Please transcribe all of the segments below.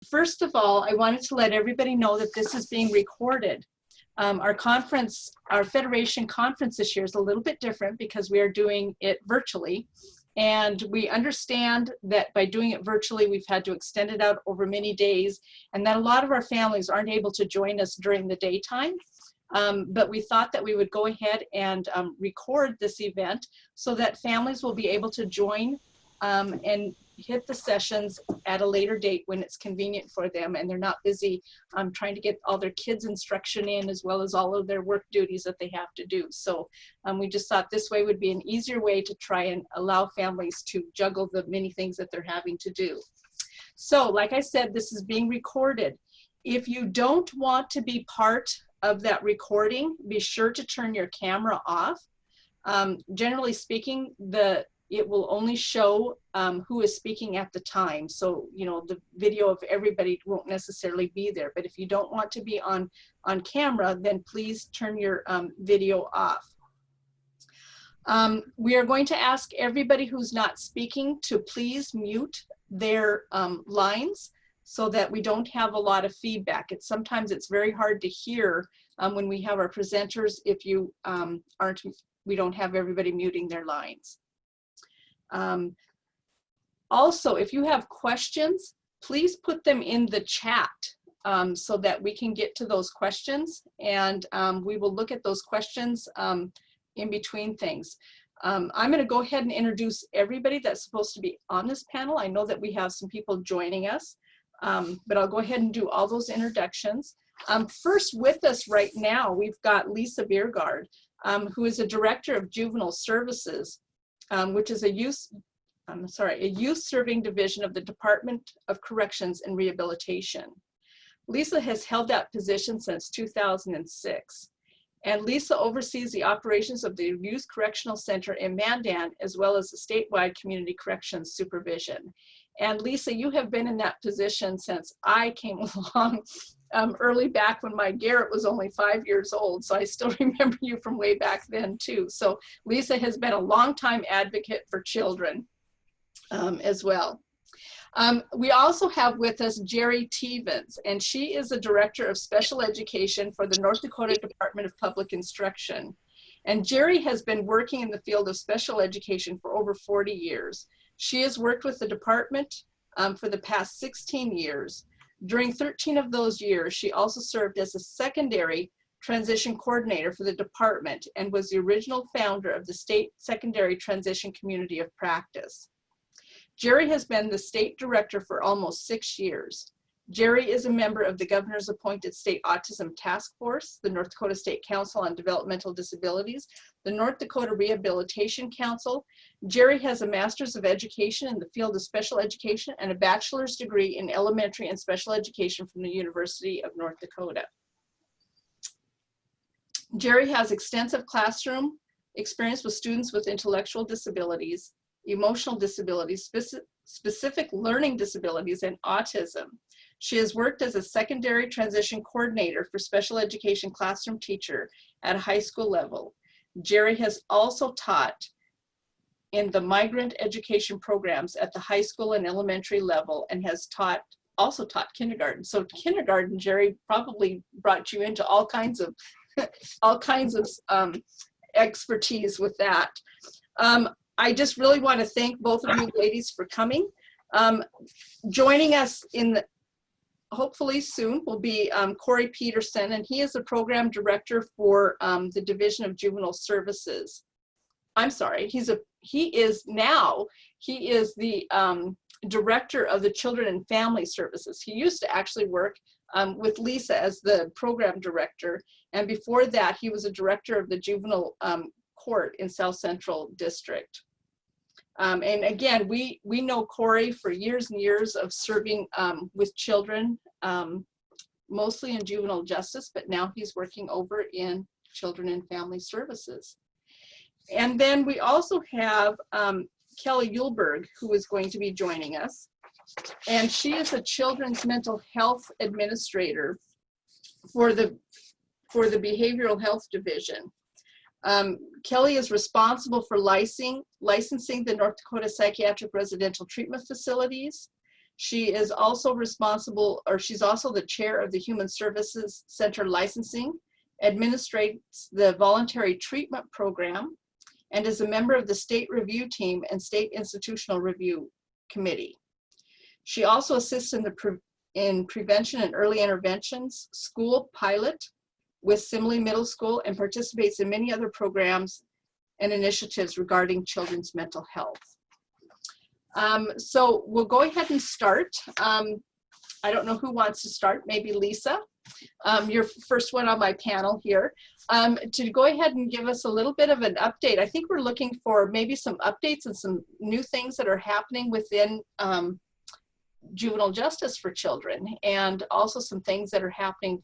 First of all, I wanted to let everybody know that this is being recorded. Our conference, our Federation conference this year is a little bit different because we are doing it virtually. And we understand that by doing it virtually, we've had to extend it out over many days, and that a lot of our families aren't able to join us during the daytime. But we thought that we would go ahead and record this event so that families will be able to join and hit the sessions at a later date when it's convenient for them and they're not busy trying to get all their kids' instruction in as well as all of their work duties that they have to do. So we just thought this way would be an easier way to try and allow families to juggle the many things that they're having to do. So like I said, this is being recorded. If you don't want to be part of that recording, be sure to turn your camera off. Generally speaking, it will only show who is speaking at the time. So, you know, the video of everybody won't necessarily be there. But if you don't want to be on camera, then please turn your video off. We are going to ask everybody who's not speaking to please mute their lines so that we don't have a lot of feedback. Sometimes it's very hard to hear when we have our presenters if you we don't have everybody muting their lines. Also, if you have questions, please put them in the chat so that we can get to those questions, and we will look at those questions in between things. I'm going to go ahead and introduce everybody that's supposed to be on this panel. I know that we have some people joining us, but I'll go ahead and do all those introductions. First with us right now, we've got Lisa Bergaard, who is a Director of Juvenile Services, which is a youth serving division of the Department of Corrections and Rehabilitation. Lisa has held that position since 2006. And Lisa oversees the operations of the Youth Correctional Center in Mandan, as well as the statewide community corrections supervision. And Lisa, you have been in that position since I came along early back when my Garrett was only 5 years old. So I still remember you from way back then too. So Lisa has been a longtime advocate for children as well. We also have with us Geri Teevans, and she is the Director of Special Education for the North Dakota Department of Public Instruction. And Geri has been working in the field of special education for over 40 years. She has worked with the department for the past 16 years. During 13 of those years, she also served as a secondary transition coordinator for the department and was the original founder of the State Secondary Transition Community of Practice. Geri has been the state director for almost 6 years. Geri is a member of the governor's appointed State Autism Task Force, the North Dakota State Council on Developmental Disabilities, the North Dakota Rehabilitation Council. Geri has a Master's of Education in the field of special education and a bachelor's degree in elementary and special education from the University of North Dakota. Geri has extensive classroom experience with students with intellectual disabilities, emotional disabilities, specific learning disabilities, and autism. She has worked as a secondary transition coordinator for special education classroom teacher at a high school level. Geri has also taught in the migrant education programs at the high school and elementary level and has also taught kindergarten. So kindergarten, Geri probably brought you into all kinds of expertise with that. I just really want to thank both of you ladies for coming. Joining us hopefully soon will be Cory Pederson, and he is the program director for the Division of Juvenile Services. I'm sorry, he is the director of the Children and Family Services. He used to actually work with Lisa as the program director, and before that he was a director of the juvenile court in South Central District. And again, we know Cory for years and years of serving with children, mostly in juvenile justice, but now he's working over in Children and Family Services. And then we also have Kelli Ulberg, who is going to be joining us. And she is a Children's Mental Health Administrator for the Behavioral Health Division. Kelli is responsible for licensing the North Dakota Psychiatric Residential Treatment Facilities. She is also responsible, or she's also the chair of the Human Services Center Licensing, administrates the Voluntary Treatment Program, and is a member of the State Review Team and State Institutional Review Committee. She also assists in prevention and early interventions school pilot with Simile Middle School, and participates in many other programs and initiatives regarding children's mental health. So we'll go ahead and start. I don't know who wants to start, maybe Lisa. You're first one on my panel here, to go ahead and give us a little bit of an update. I think we're looking for maybe some updates and some new things that are happening within juvenile justice for children, and also some things that are happening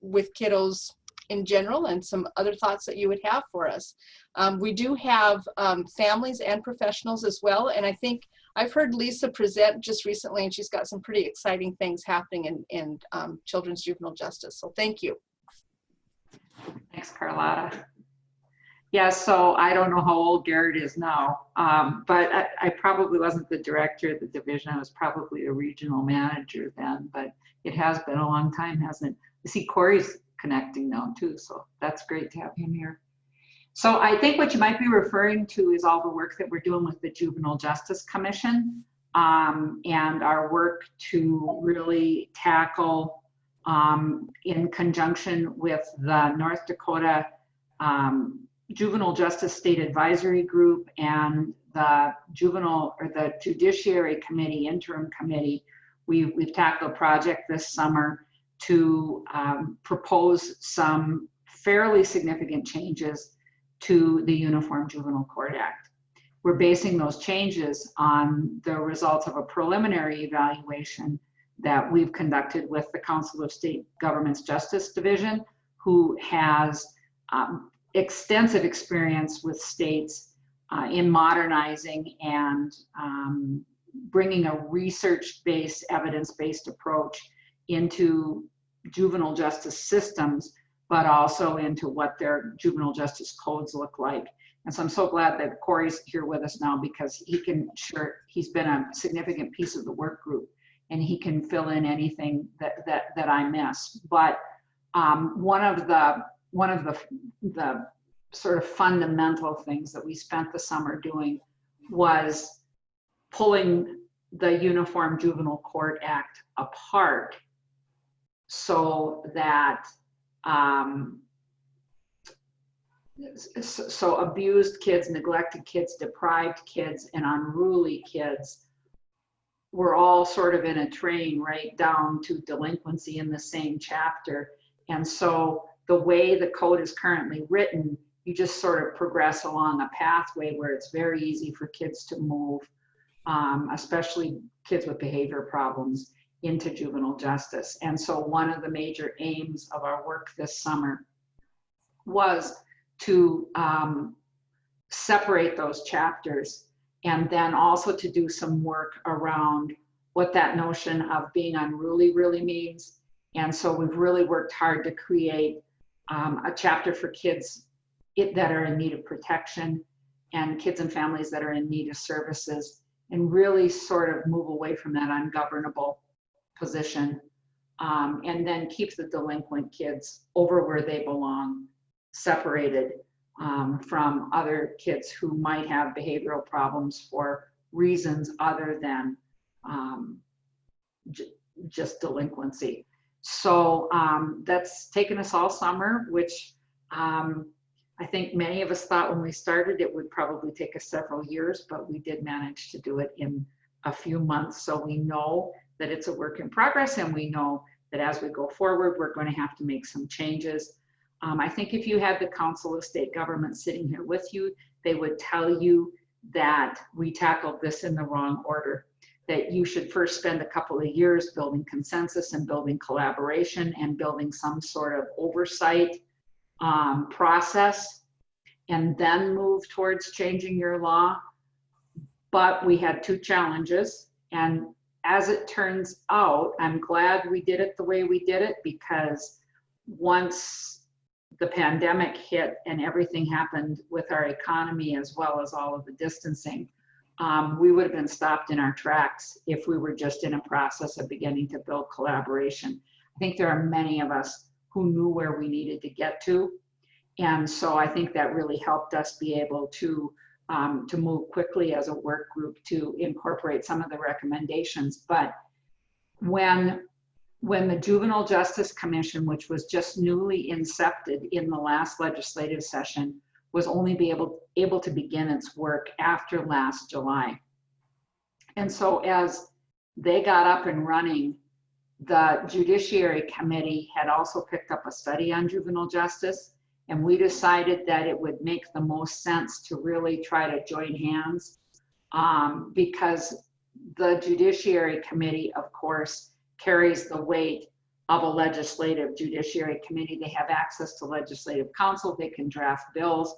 with kiddos in general, and some other thoughts that you would have for us. We do have families and professionals as well, and I think I've heard Lisa present just recently, and she's got some pretty exciting things happening in children's juvenile justice. So thank you. Thanks, Carlotta. Yeah, so I don't know how old Garrett is now, but I probably wasn't the director of the division. I was probably a regional manager then, but it has been a long time, hasn't it? I see Cory's connecting now too, so that's great to have him here. So I think what you might be referring to is all the work that we're doing with the Juvenile Justice Commission, and our work to really tackle, in conjunction with the North Dakota Juvenile Justice State Advisory Group and the Judiciary Committee, Interim Committee, we've tackled a project this summer to propose some fairly significant changes to the Uniform Juvenile Court Act. We're basing those changes on the results of a preliminary evaluation that we've conducted with the Council of State Governments Justice Division, who has extensive experience with states in modernizing and bringing a research-based, evidence-based approach into juvenile justice systems, but also into what their juvenile justice codes look like. And so I'm so glad that Cory's here with us now, because he's been a significant piece of the work group, and he can fill in anything that I miss. But one of the sort of fundamental things that we spent the summer doing was pulling the Uniform Juvenile Court Act apart, so that so abused kids, neglected kids, deprived kids, and unruly kids were all sort of in a train right down to delinquency in the same chapter. And so the way the code is currently written, you just sort of progress along a pathway where it's very easy for kids to move, especially kids with behavior problems, into juvenile justice. And so one of the major aims of our work this summer was to separate those chapters, and then also to do some work around what that notion of being unruly really means. And so we've really worked hard to create a chapter for kids that are in need of protection, and kids and families that are in need of services, and really sort of move away from that ungovernable position, and then keep the delinquent kids over where they belong, separated from other kids who might have behavioral problems for reasons other than just delinquency. So that's taken us all summer, which I think many of us thought when we started it would probably take us several years, but we did manage to do it in a few months. So we know that it's a work in progress, and we know that as we go forward, we're going to have to make some changes. I think if you had the Council of State Governments sitting here with you, they would tell you that we tackled this in the wrong order, that you should first spend a couple of years building consensus and building collaboration and building some sort of oversight process, and then move towards changing your law. But we had two challenges, and as it turns out, I'm glad we did it the way we did it, because once the pandemic hit and everything happened with our economy, as well as all of the distancing, we would have been stopped in our tracks if we were just in a process of beginning to build collaboration. I think there are many of us who knew where we needed to get to. And so I think that really helped us be able to move quickly as a work group to incorporate some of the recommendations. But when the Juvenile Justice Commission, which was just newly incepted in the last legislative session, was only able to begin its work after last July. And so as they got up and running, the Judiciary Committee had also picked up a study on juvenile justice, and we decided that it would make the most sense to really try to join hands because the Judiciary Committee, of course, carries the weight of a legislative Judiciary Committee. They have access to legislative counsel, they can draft bills,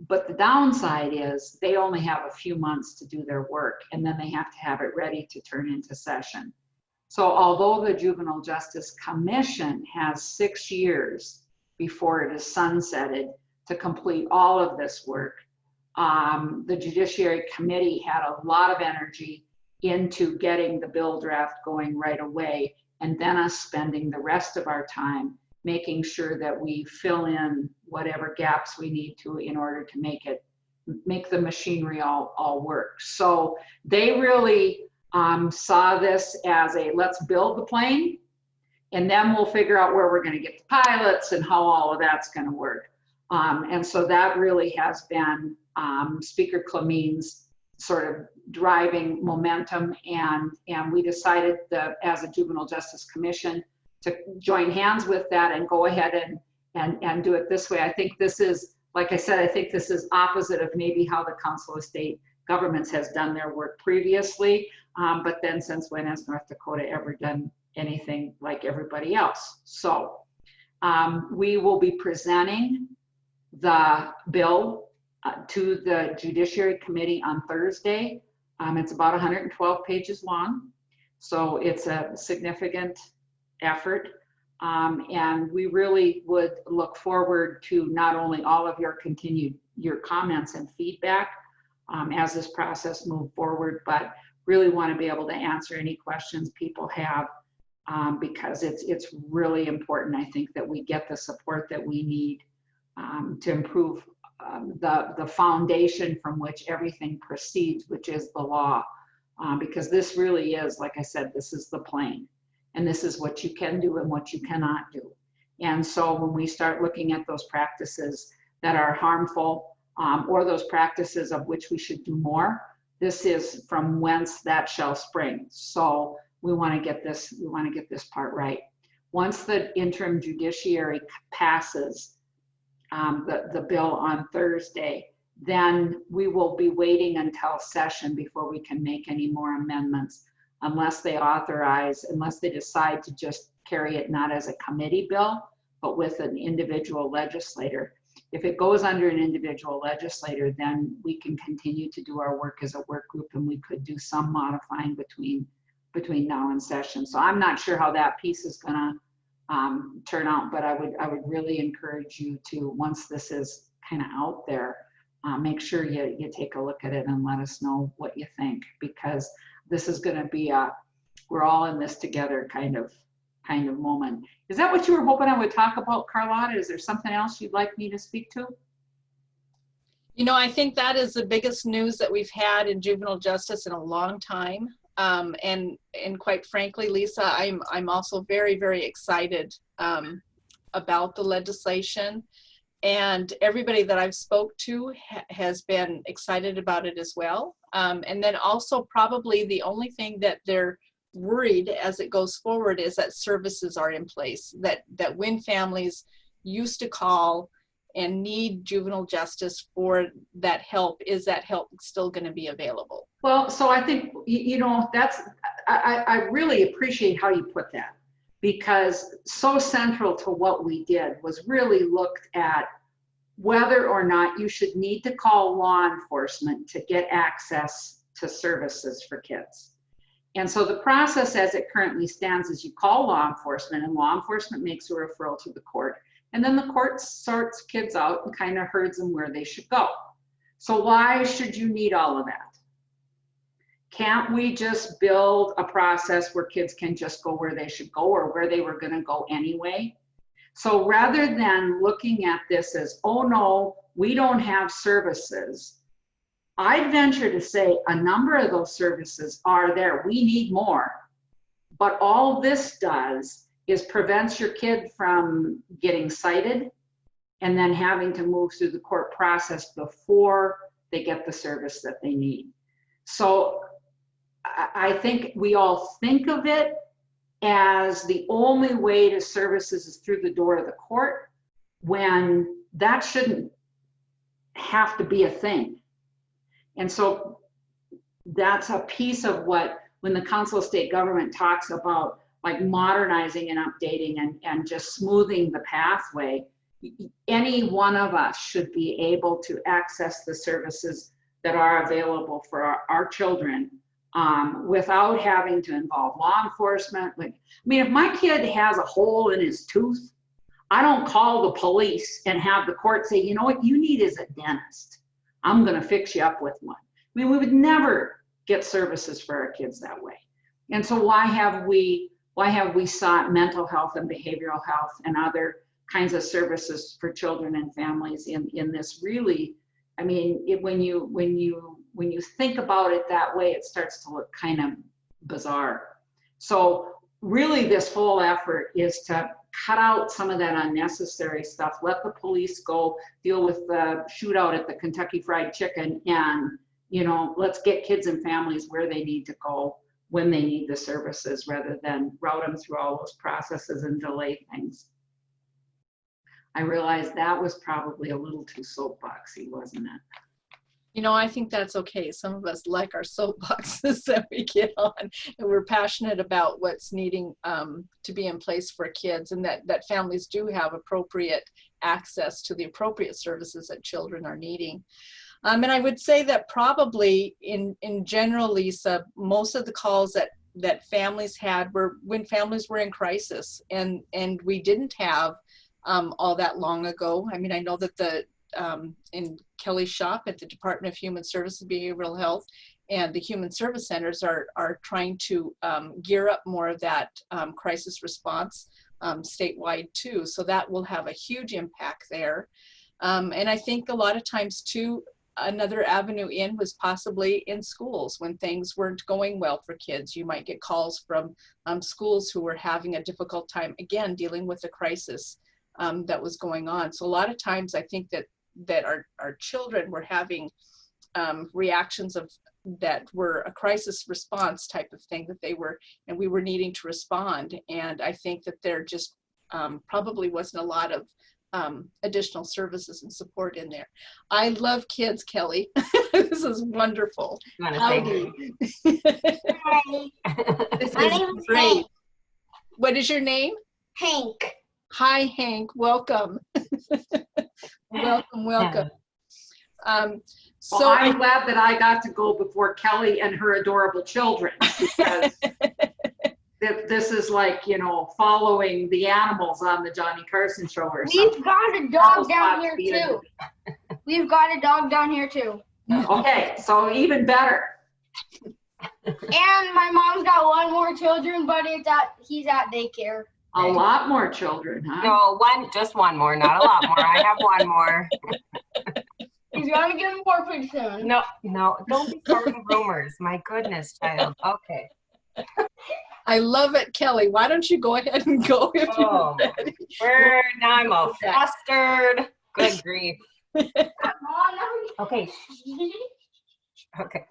but the downside is they only have a few months to do their work, and then they have to have it ready to turn into session. So although the Juvenile Justice Commission has 6 years before it is sunsetted to complete all of this work, the Judiciary Committee had a lot of energy into getting the bill draft going right away, and then us spending the rest of our time making sure that we fill in whatever gaps we need to in order to make the machinery all work. So they really saw this as a let's build the plane, and then we'll figure out where we're going to get the pilots and how all of that's going to work. And so that really has been Speaker Clameen's sort of driving momentum, and we decided that as a Juvenile Justice Commission to join hands with that and go ahead and do it this way. I think this is, like I said, I think this is opposite of maybe how the Council of State Governments has done their work previously. But then since when has North Dakota ever done anything like everybody else? So we will be presenting the bill to the Judiciary Committee on Thursday. It's about 112 pages long, so it's a significant effort. And we really would look forward to not only all of your comments and feedback as this process moves forward, but really want to be able to answer any questions people have because it's really important, I think, that we get the support that we need to improve the foundation from which everything proceeds, which is the law. Because this really is, like I said, this is the plane. And this is what you can do and what you cannot do. And so when we start looking at those practices that are harmful or those practices of which we should do more, this is from whence that shall spring. So we want to get this part right. Once the interim judiciary passes the bill on Thursday, then we will be waiting until session before we can make any more amendments, unless they decide to just carry it not as a committee bill, but with an individual legislator. If it goes under an individual legislator, then we can continue to do our work as a work group, and we could do some modifying between now and session. So I'm not sure how that piece is gonna turn out, but I would really encourage you to, once this is kind of out there, make sure you take a look at it and let us know what you think, because this is going to be we're all in this together kind of moment. Is that what you were hoping I would talk about, Carlotta? Is there something else you'd like me to speak to? You know, I think that is the biggest news that we've had in juvenile justice in a long time. And quite frankly, Lisa, I'm also very, very excited about the legislation. And everybody that I've spoke to has been excited about it as well. And then also probably the only thing that they're worried as it goes forward is that services are in place, that when families used to call and need juvenile justice for that help, is that help still going to be available? Well, so I think, you know, I really appreciate how you put that, because so central to what we did was really looked at whether or not you should need to call law enforcement to get access to services for kids. And so the process as it currently stands is you call law enforcement, and law enforcement makes a referral to the court, and then the court sorts kids out and kind of herds them where they should go. So why should you need all of that? Can't we just build a process where kids can just go where they should go or where they were going to go anyway? So rather than looking at this as, oh no, we don't have services, I'd venture to say a number of those services are there. We need more. But all this does is prevents your kid from getting cited and then having to move through the court process before they get the service that they need. So I think we all think of it as the only way to services is through the door of the court, when that shouldn't have to be a thing. And so that's a piece of what, when the Council of State Government talks about like modernizing and updating and just smoothing the pathway, any one of us should be able to access the services that are available for our children without having to involve law enforcement. Like, I mean, if my kid has a hole in his tooth, I don't call the police and have the court say, you know what you need is a dentist. I'm gonna fix you up with one. I mean, we would never get services for our kids that way. And so why have we sought mental health and behavioral health and other kinds of services for children and families in this really, I mean, when you think about it that way, it starts to look kind of bizarre. So really this whole effort is to cut out some of that unnecessary stuff. Let the police go deal with the shootout at the Kentucky Fried Chicken, and, you know, let's get kids and families where they need to go when they need the services, rather than route them through all those processes and delay things. I realized that was probably a little too soapboxy, wasn't it? You know, I think that's okay. Some of us like our soapboxes that we get on, and we're passionate about what's needing to be in place for kids, and that families do have appropriate access to the appropriate services that children are needing. And I would say that probably in general, Lisa, most of the calls that families had were when families were in crisis, and we didn't have all that long ago. I mean, I know that in Kelly's shop at the Department of Human Services and Behavioral Health and the Human Service Centers are trying to gear up more of that crisis response statewide too. So that will have a huge impact there. And I think a lot of times too, another avenue in was possibly in schools when things weren't going well for kids. You might get calls from schools who were having a difficult time, again, dealing with the crisis that was going on. So a lot of times I think that our children were having reactions that were a crisis response type of thing and we were needing to respond. And I think that there just probably wasn't a lot of additional services and support in there. I love kids, Kelly. This is wonderful. Howdy. Hi. This My is name is great. Hank. What is your name? Hank. Hi, Hank. Welcome. Welcome. So well, I'm glad that I got to go before Kelly and her adorable children, because this is like, you know, following the animals on the Johnny Carson show or something. We've got a dog down here too. We've got a dog down here too. Okay, so even better. And my mom's got one more children, but he's at daycare. A lot more children, huh? No, just one more, not a lot more. I have one more. He's gonna get more pretty soon. No, don't be starting rumors. My goodness, child. Okay. I love it, Kelly. Why don't you go ahead and go if you're ready? Now I'm all flustered. Good grief. Okay. Okay.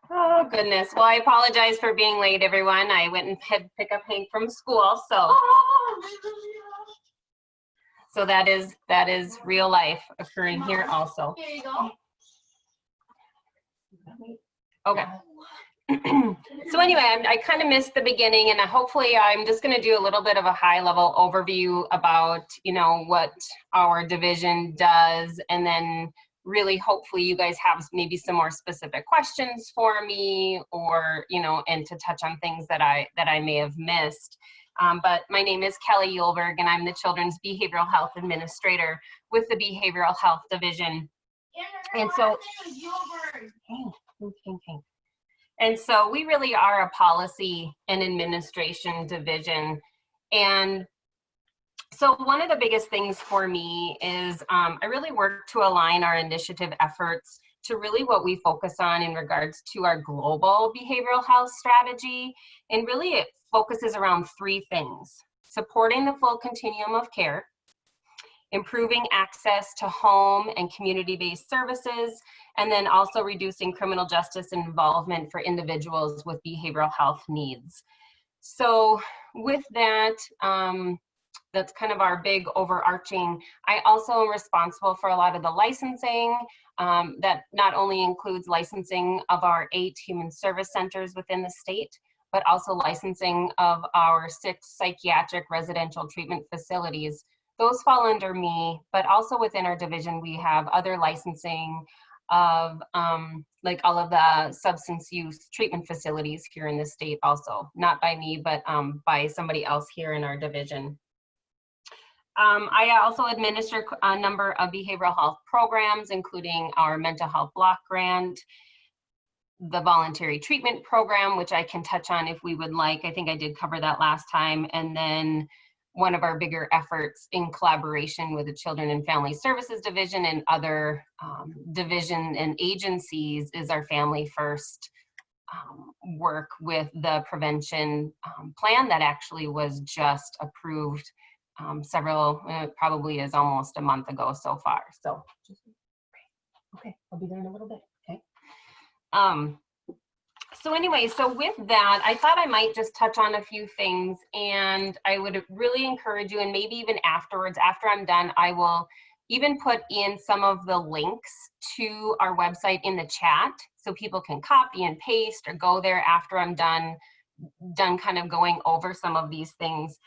Oh, goodness. Well, I apologize for being late, everyone. I went and had to pick up Hank from school, so that is real life occurring here also. Here you go. Okay. So anyway, I kind of missed the beginning, and hopefully I'm just going to do a little bit of a high-level overview about, you know, what our division does, and then really hopefully you guys have maybe some more specific questions for me, or, you know, and to touch on things that I may have missed. But my name is Kelli Ulberg, and I'm the Children's Behavioral Health Administrator with the Behavioral Health Division. And so, And so we really are a policy and administration division. And so one of the biggest things for me is I really work to align our initiative efforts to really what we focus on in regards to our global behavioral health strategy. And really it focuses around three things: supporting the full continuum of care, improving access to home and community-based services, and then also reducing criminal justice involvement for individuals with behavioral health needs. So with that, that's kind of our big overarching. I also am responsible for a lot of the licensing that not only includes licensing of our 8 human service centers within the state, but also licensing of our 6 psychiatric residential treatment facilities. Those fall under me, but also within our division, we have other licensing of like all of the substance use treatment facilities here in the state also, not by me, but by somebody else here in our division. I also administer a number of behavioral health programs, including our mental health block grant, the voluntary treatment program, which I can touch on if we would like. I think I did cover that last time. And then one of our bigger efforts in collaboration with the Children and Family Services Division and other division and agencies is our Family First work with the prevention plan that actually was just approved probably is almost a month ago so far. So, okay, I'll be there in a little bit, okay? So anyway, so with that, I thought I might just touch on a few things, and I would really encourage you, and maybe even afterwards, after I'm done, I will even put in some of the links to our website in the chat so people can copy and paste or go there after I'm done kind of going over some of these things.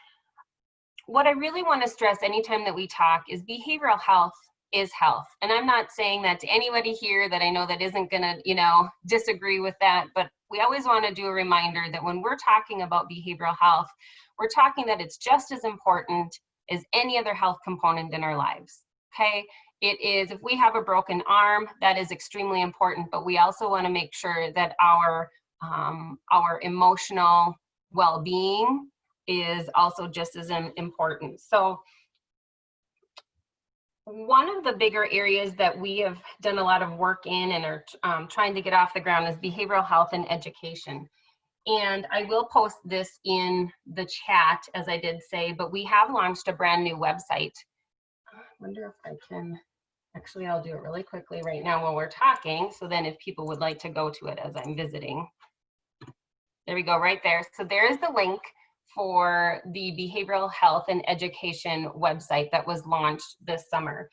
What I really want to stress anytime that we talk is behavioral health is health. And I'm not saying that to anybody here that I know that isn't gonna, disagree with that, but we always want to do a reminder that when we're talking about behavioral health, we're talking that it's just as important as any other health component in our lives, okay? It is, if we have a broken arm, that is extremely important, but we also want to make sure that our emotional well-being is also just as important. So one of the bigger areas that we have done a lot of work in and are trying to get off the ground is behavioral health and education. And I will post this in the chat, as I did say, but we have launched a brand new website. I wonder if I can, actually I'll do it really quickly right now while we're talking, so then if people would like to go to it as I'm visiting. There we go, right there. So there is the link for the behavioral health and education website that was launched this summer.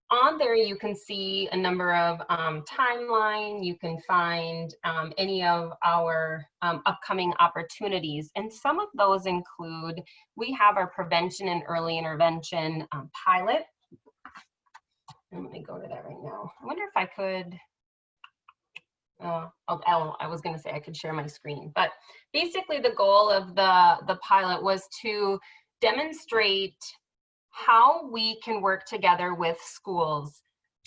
On there, you can see a number of timeline. You can find any of our upcoming opportunities. And some of those include, we have our prevention and early intervention pilot. I'm gonna go to that right now. I wonder if I could, I was going to say I could share my screen, but basically the goal of the pilot was to demonstrate how we can work together with schools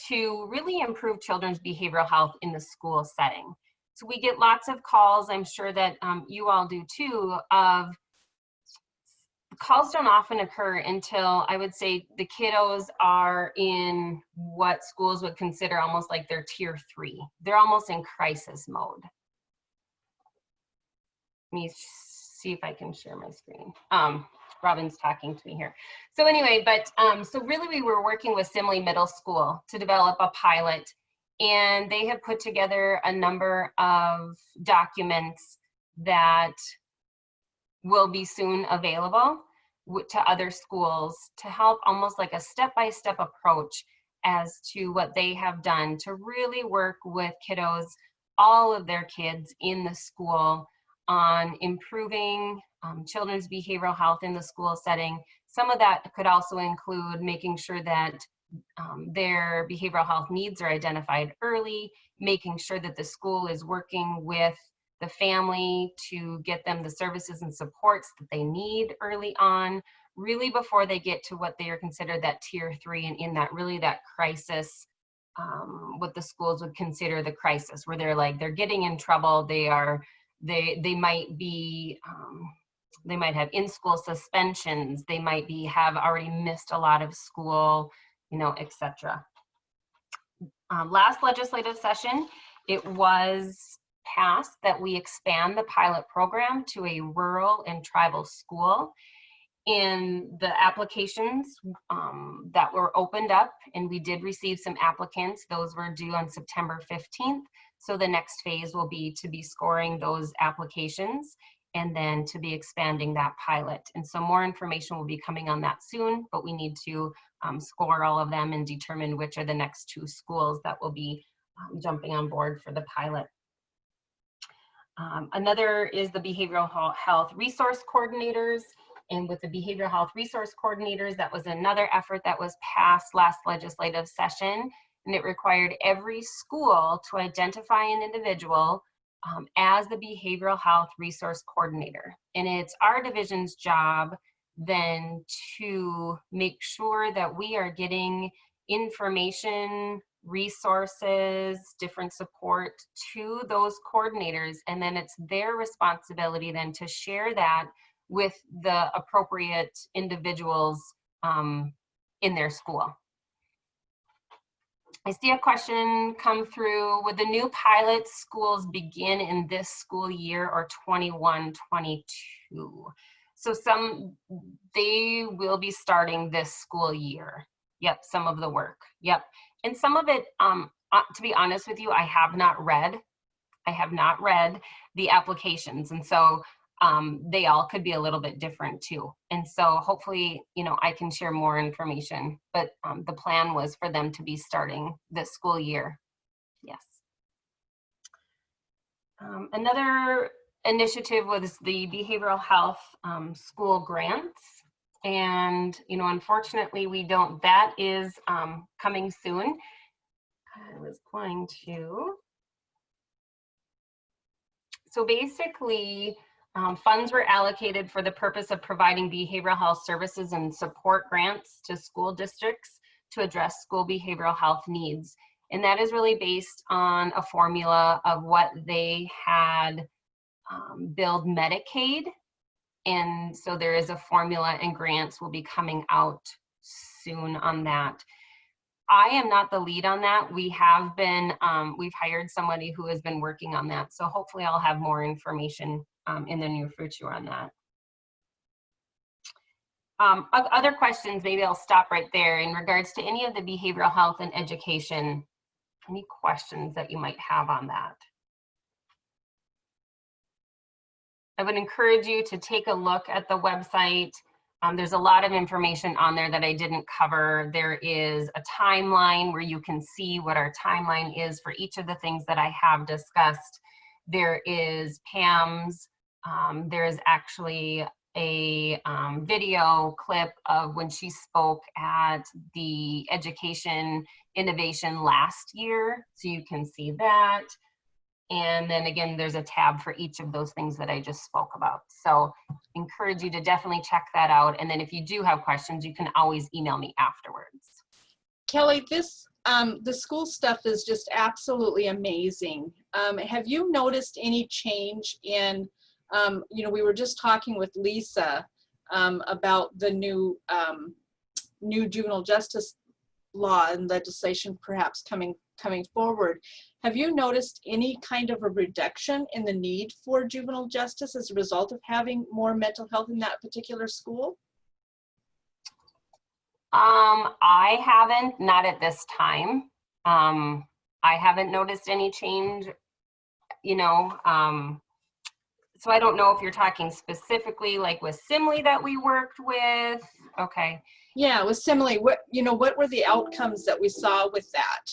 to really improve children's behavioral health in the school setting. So we get lots of calls, I'm sure that you all do too, of calls don't often occur until, I would say, the kiddos are in what schools would consider almost like their tier 3. They're almost in crisis mode. Let me see if I can share my screen. Robin's talking to me here. So anyway, but so really we were working with Simley Middle School to develop a pilot, and they have put together a number of documents that will be soon available to other schools to help almost like a step-by-step approach as to what they have done to really work with kiddos, all of their kids in the school, on improving children's behavioral health in the school setting. Some of that could also include making sure that their behavioral health needs are identified early, making sure that the school is working with the family to get them the services and supports that they need early on, really before they get to what they are considered that tier 3 and in that really that crisis what the schools would consider the crisis, where they're getting in trouble. They might be, they might have in-school suspensions. They might have already missed a lot of school, etc. Last legislative session, it was passed that we expand the pilot program to a rural and tribal school. In the applications that were opened up, and we did receive some applicants, those were due on September 15th. So the next phase will be to be scoring those applications and then to be expanding that pilot. And so more information will be coming on that soon, but we need to score all of them and determine which are the next 2 schools that will be jumping on board for the pilot. Another is the behavioral health resource coordinators. And with the behavioral health resource coordinators, that was another effort that was passed last legislative session. And it required every school to identify an individual as the behavioral health resource coordinator. And it's our division's job then to make sure that we are getting information, resources, different support to those coordinators. And then it's their responsibility then to share that with the appropriate individuals in their school. I see a question come through. Would the new pilot schools begin in this school year or 21-22? So they will be starting this school year. Yep, some of the work. Yep. And some of it, to be honest with you, I have not read the applications. And so they all could be a little bit different too. And so hopefully, I can share more information, but the plan was for them to be starting this school year. Yes. Another initiative was the behavioral health school grants. And, unfortunately that is coming soon. I was going to, so basically, funds were allocated for the purpose of providing behavioral health services and support grants to school districts to address school behavioral health needs. And that is really based on a formula of what they had billed Medicaid. And so there is a formula, and grants will be coming out soon on that. I am not the lead on that. We have been, we've hired somebody who has been working on that. So hopefully I'll have more information in the near future on that. Other questions, maybe I'll stop right there in regards to any of the behavioral health and education. Any questions that you might have on that? I would encourage you to take a look at the website. There's a lot of information on there that I didn't cover. There is a timeline where you can see what our timeline is for each of the things that I have discussed. There is Pam's, there is actually a video clip of when she spoke at the Education Innovation last year, so you can see that. And then again, there's a tab for each of those things that I just spoke about. So encourage you to definitely check that out. And then if you do have questions, you can always email me afterwards. Kelli, this the school stuff is just absolutely amazing. Have you noticed any change in, we were just talking with Lisa about the new juvenile justice law and legislation perhaps coming forward. Have you noticed any kind of a reduction in the need for juvenile justice as a result of having more mental health in that particular school? I haven't, not at this time. I haven't noticed any change, so I don't know if you're talking specifically like with Simile that we worked with. Okay. Yeah, with Simile, what were the outcomes that we saw with that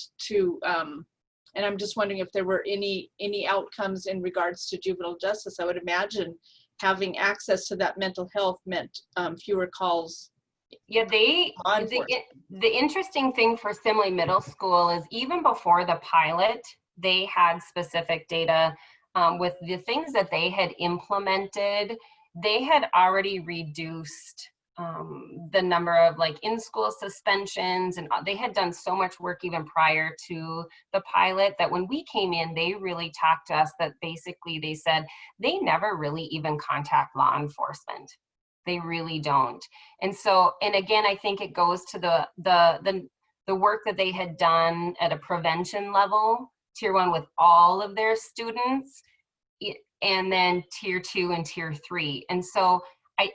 and I'm just wondering if there were any outcomes in regards to juvenile justice. I would imagine having access to that mental health meant fewer calls. Yeah, the interesting thing for Simile Middle School is even before the pilot, they had specific data with the things that they had implemented. They had already reduced the number of like in-school suspensions, and they had done so much work even prior to the pilot that when we came in, they really talked to us that basically they said they never really even contact law enforcement. They really don't. And so, and again, I think it goes to the work that they had done at a prevention level, tier 1 with all of their students, and then tier 2 and tier 3. And so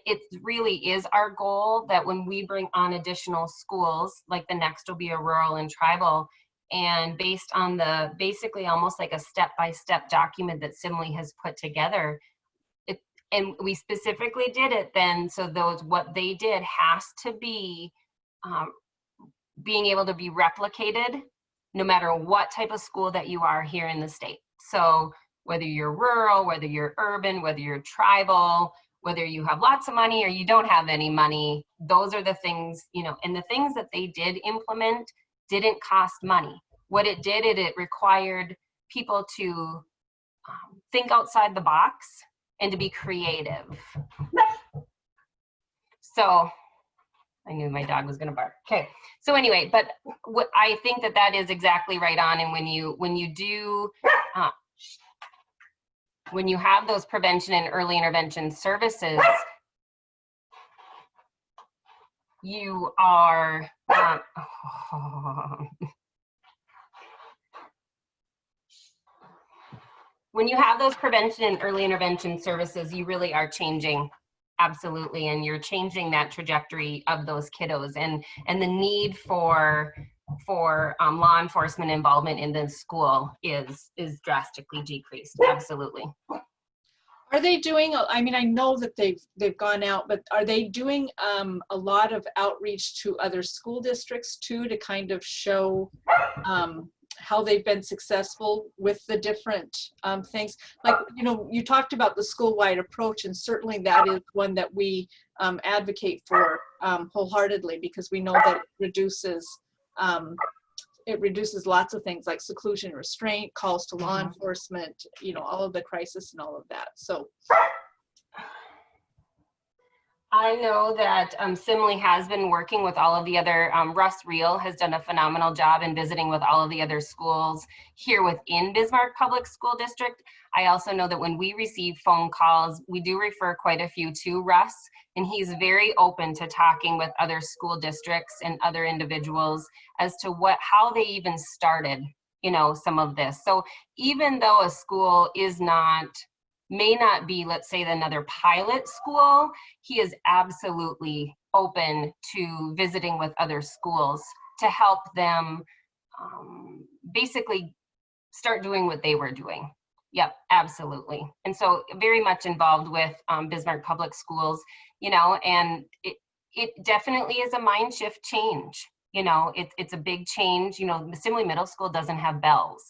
it really is our goal that when we bring on additional schools, like the next will be a rural and tribal, and based on the basically almost like a step-by-step document that Simile has put together, and we specifically did it then, so what they did has to be being able to be replicated no matter what type of school that you are here in the state. So whether you're rural, whether you're urban, whether you're tribal, whether you have lots of money or you don't have any money, those are the things, you know, and the things that they did implement didn't cost money. What it did, it required people to think outside the box and to be creative. So I knew my dog was going to bark. Okay. So anyway, but what I think that is exactly right on. And when you do, when you have those prevention and early intervention services, you are, when you have those prevention and early intervention services, you really are changing, absolutely, and you're changing that trajectory of those kiddos, and the need for law enforcement involvement in the school is drastically decreased, absolutely. Are they doing, I mean, I know that they've gone out, but are they doing a lot of outreach to other school districts too, to kind of show how they've been successful with the different things? Like, you know, you talked about the school-wide approach, and certainly that is one that we advocate for wholeheartedly, because we know that it reduces lots of things like seclusion, restraint, calls to law enforcement, you know, all of the crisis and all of that. So I know that Simile has been working with all of the other, Russ Reel has done a phenomenal job in visiting with all of the other schools here within Bismarck Public School District. I also know that when we receive phone calls, we do refer quite a few to Russ, and he's very open to talking with other school districts and other individuals as to how they even started, you know, some of this. So even though a school may not be, let's say, another pilot school, he is absolutely open to visiting with other schools to help them basically start doing what they were doing. Yep, absolutely. And so very much involved with Bismarck Public Schools, you know, and it definitely is a mind shift change. You know, it's a big change. You know, Simile Middle School doesn't have bells.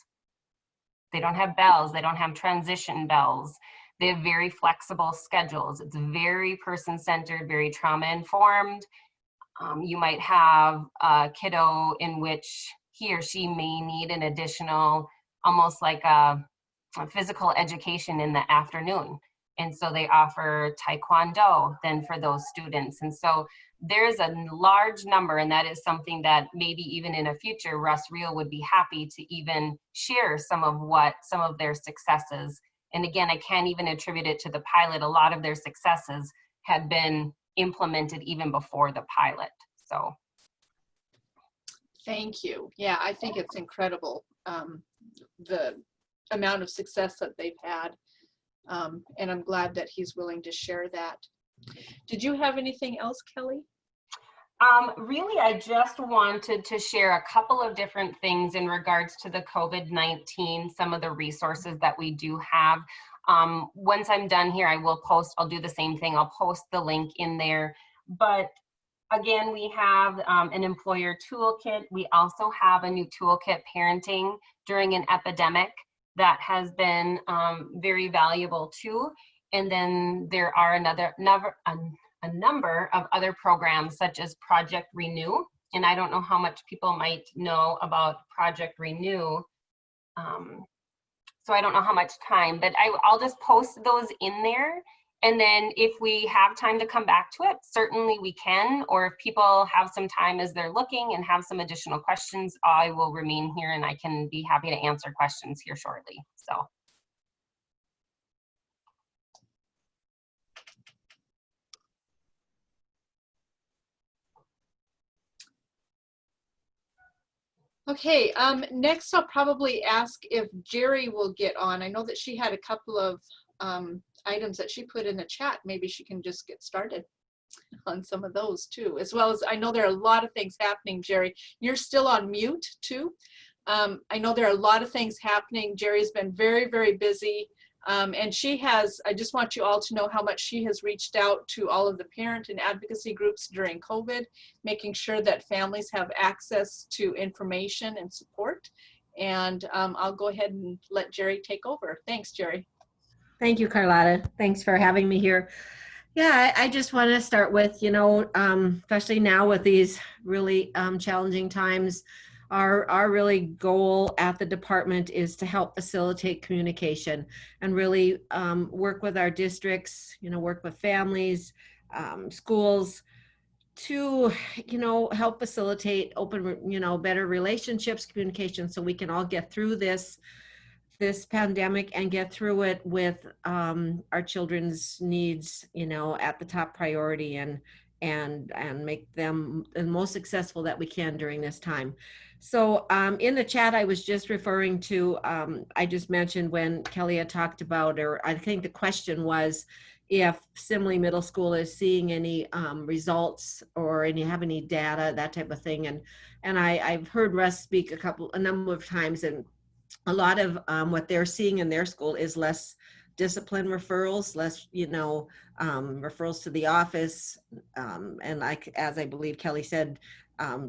They don't have bells. They don't have transition bells. They have very flexible schedules. It's very person-centered, very trauma-informed. You might have a kiddo in which he or she may need an additional, almost like a physical education in the afternoon. And so they offer Taekwondo then for those students. And so there's a large number, and that is something that maybe even in a future, Russ Reel would be happy to even share some of their successes. And again, I can't even attribute it to the pilot. A lot of their successes had been implemented even before the pilot, so. thank you. Yeah, I think it's incredible, the amount of success that they've had. And I'm glad that he's willing to share that. Did you have anything else, Kelly? Really, I just wanted to share a couple of different things in regards to the COVID-19, some of the resources that we do have. Once I'm done here, I'll do the same thing. I'll post the link in there. But again, we have an employer toolkit. We also have a new toolkit, Parenting During an Epidemic, that has been very valuable too. And then there are a number of other programs such as Project Renew. And I don't know how much people might know about Project Renew. So I don't know how much time, but I'll just post those in there. And then if we have time to come back to it, certainly we can, or if people have some time as they're looking and have some additional questions, I will remain here and I can be happy to answer questions here shortly. So. Okay, next I'll probably ask if Geri will get on. I know that she had a couple of items that she put in the chat. Maybe she can just get started on some of those too, as well as I know there are a lot of things happening. Geri, you're still on mute too. I know there are a lot of things happening. Geri's been very, very busy. And she has, I just want you all to know how much she has reached out to all of the parent and advocacy groups during COVID, making sure that families have access to information and support. And I'll go ahead and let Geri take over. Thanks, Geri. Thank you, Carlotta. Thanks for having me here. Yeah, I just want to start with, especially now with these really challenging times, our really goal at the department is to help facilitate communication and really work with our districts, work with families, schools to, help facilitate open, better relationships, communication, so we can all get through this pandemic and get through it with our children's needs, at the top priority and make them the most successful that we can during this time. So in the chat, I was just referring to, I just mentioned when Kelli had talked about, or I think the question was if Simley Middle School is seeing any results or have any data, that type of thing. And I've heard Russ speak a number of times, and a lot of what they're seeing in their school is less discipline referrals, less, referrals to the office. And as I believe Kelli said,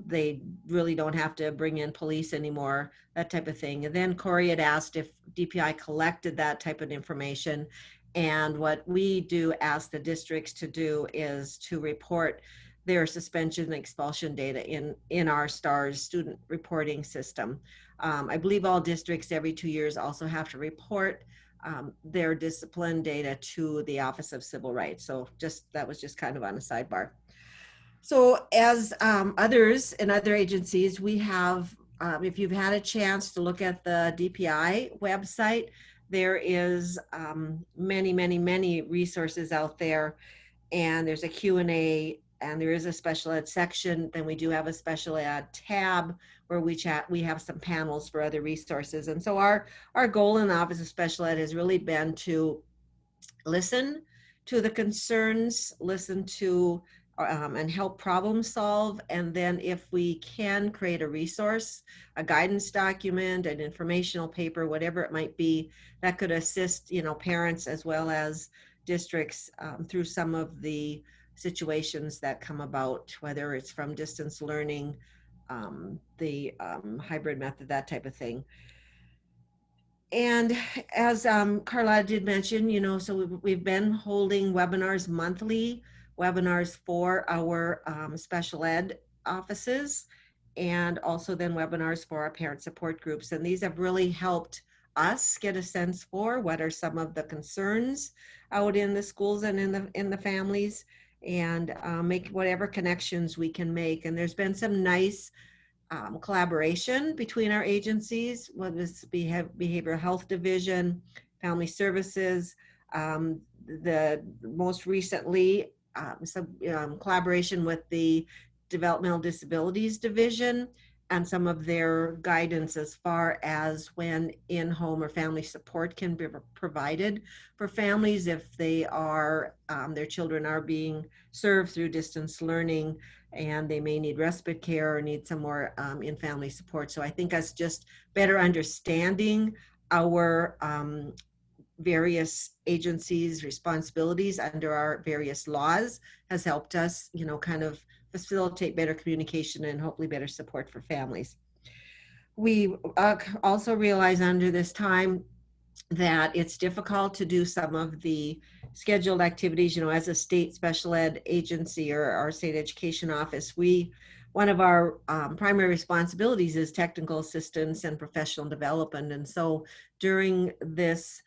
they really don't have to bring in police anymore, that type of thing. And then Cory had asked if DPI collected that type of information. And what we do ask the districts to do is to report their suspension and expulsion data in our STARS student reporting system. I believe all districts every 2 years also have to report their discipline data to the Office of Civil Rights. So that was just kind of on a sidebar. So as others in other agencies, we have, if you've had a chance to look at the DPI website, there is many, many, many resources out there. And there's a Q&A, and there is a special ed section. Then we do have a special ed tab where we have some panels for other resources. And so our goal in the Office of Special Ed has really been to listen to the concerns, listen to and help problem solve. And then if we can create a resource, a guidance document, an informational paper, whatever it might be, that could assist, parents as well as districts through some of the situations that come about, whether it's from distance learning, the hybrid method, that type of thing. And as Carla did mention, so we've been holding webinars monthly, webinars for our special ed offices, and also then webinars for our parent support groups. And these have really helped us get a sense for what are some of the concerns out in the schools and in the families, and make whatever connections we can make. And there's been some nice collaboration between our agencies, whether it's Behavioral Health Division, Family Services, the most recently some collaboration with the Developmental Disabilities Division, and some of their guidance as far as when in-home or family support can be provided for families if they are, their children are being served through distance learning and they may need respite care or need some more in-family support. So I think us just better understanding our various agencies' responsibilities under our various laws has helped us, kind of facilitate better communication and hopefully better support for families. We also realize under this time that it's difficult to do some of the scheduled activities, as a state special ed agency or our state education office. One of our primary responsibilities is technical assistance and professional development. And so during this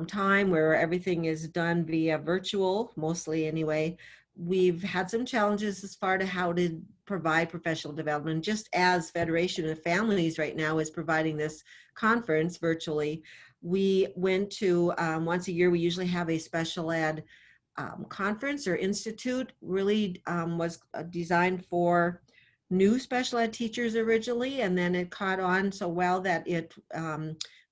time where everything is done via virtual, mostly anyway, we've had some challenges as far to how to provide professional development, just as Federation of Families right now is providing this conference virtually. We went to, once a year, we usually have a special ed conference or institute, really was designed for new special ed teachers originally, and then it caught on so well that it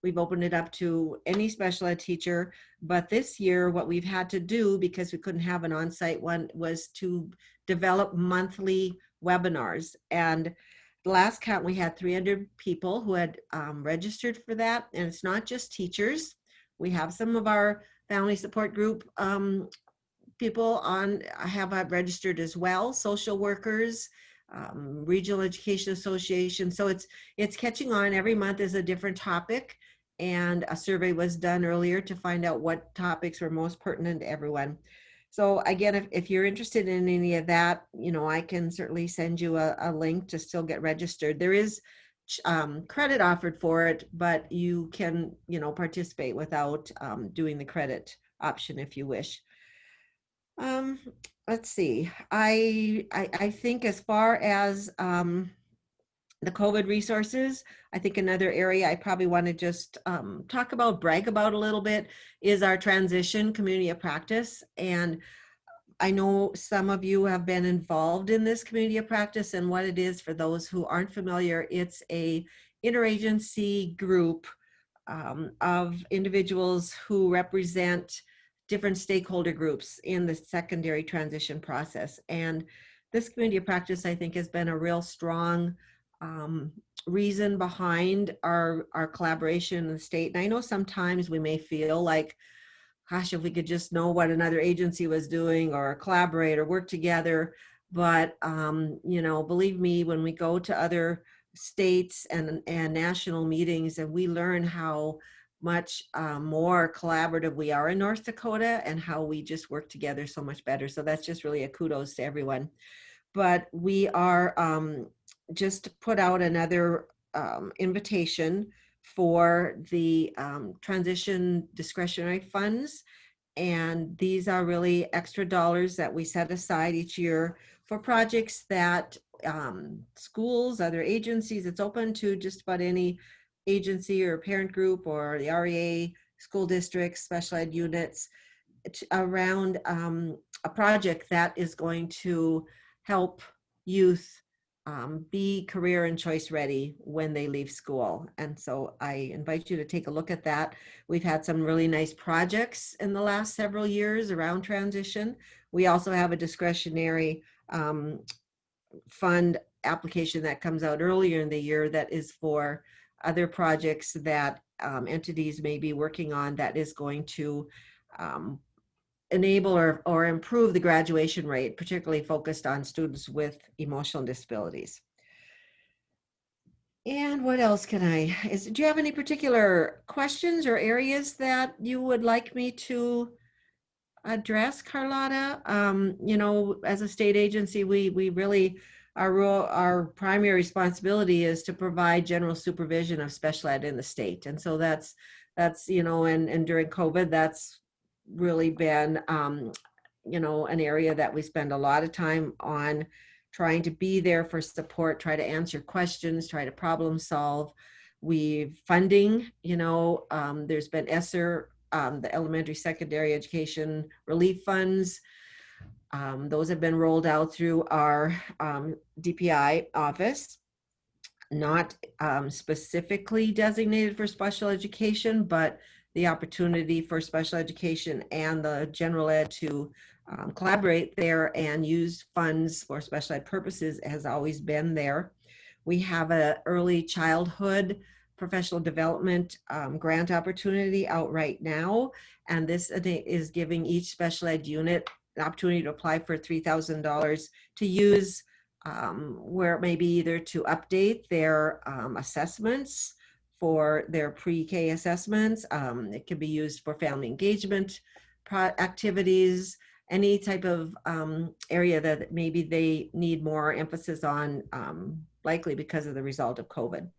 we've opened it up to any special ed teacher. But this year, what we've had to do, because we couldn't have an on-site one, was to develop monthly webinars. And the last count, we had 300 people who had registered for that. And it's not just teachers. We have some of our family support group people have registered as well, social workers, regional education association. So it's catching on. Every month is a different topic, and a survey was done earlier to find out what topics were most pertinent to everyone. So again, if you're interested in any of that, I can certainly send you a link to still get registered. There is credit offered for it, but you can participate without doing the credit option if you wish. Let's see. I think as far as the COVID resources, I think another area I probably want to just brag about a little bit is our transition community of practice. And I know some of you have been involved in this community of practice, and what it is, for those who aren't familiar, it's a interagency group of individuals who represent different stakeholder groups in the secondary transition process. And this community of practice, I think, has been a real strong reason behind our collaboration in the state. And I know sometimes we may feel like, gosh, if we could just know what another agency was doing or collaborate or work together. But, believe me, when we go to other states and national meetings, and we learn how much more collaborative we are in North Dakota and how we just work together so much better. So that's just really a kudos to everyone. But we are just put out another invitation for the transition discretionary funds. And these are really extra dollars that we set aside each year for projects that schools, other agencies, it's open to just about any agency or parent group or the REA, school districts, special ed units, around a project that is going to help youth be career and choice ready when they leave school. And so I invite you to take a look at that. We've had some really nice projects in the last several years around transition. We also have a discretionary fund application that comes out earlier in the year that is for other projects that entities may be working on, that is going to enable or improve the graduation rate, particularly focused on students with emotional disabilities. And what else do you have any particular questions or areas that you would like me to address, Carlotta? As a state agency, we really, our primary responsibility is to provide general supervision of special ed in the state. And so that's and during COVID, that's really been, an area that we spend a lot of time on, trying to be there for support, try to answer questions, try to problem solve. We've funding, there's been ESSER, the Elementary Secondary Education Relief Funds. Those have been rolled out through our DPI office, not specifically designated for special education, but the opportunity for special education and the general ed to collaborate there and use funds for special ed purposes has always been there. We have an early childhood professional development grant opportunity out right now. And this is giving each special ed unit the opportunity to apply for $3,000 to use where it may be either to update their assessments for their pre-K assessments. It can be used for family engagement activities, any type of area that maybe they need more emphasis on, likely because of the result of COVID.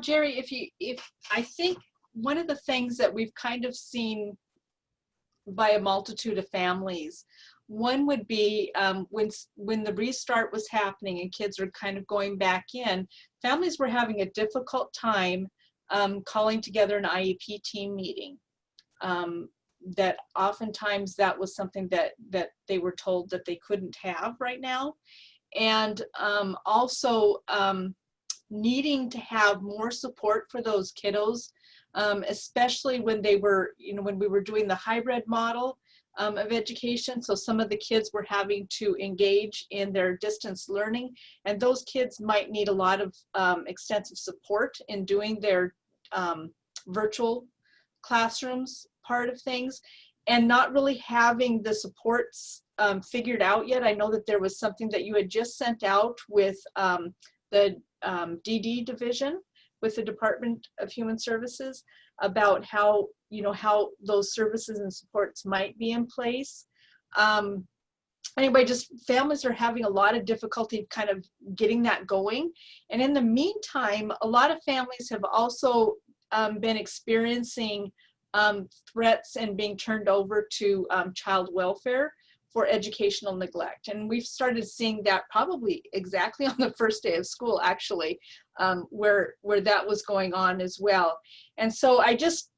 Geri, if I think one of the things that we've kind of seen by a multitude of families, one would be when the restart was happening and kids were kind of going back in, families were having a difficult time calling together an IEP team meeting. That oftentimes that was something that they were told that they couldn't have right now. And also needing to have more support for those kiddos, especially when they were, when we were doing the hybrid model of education. So some of the kids were having to engage in their distance learning, and those kids might need a lot of extensive support in doing their virtual classrooms part of things, and not really having the supports figured out yet. I know that there was something that you had just sent out with the DD division with the Department of Human Services about how, how those services and supports might be in place. Anyway, just families are having a lot of difficulty kind of getting that going. And in the meantime, a lot of families have also been experiencing threats and being turned over to child welfare for educational neglect. And we've started seeing that probably exactly on the first day of school, actually, where that was going on as well. And so I just,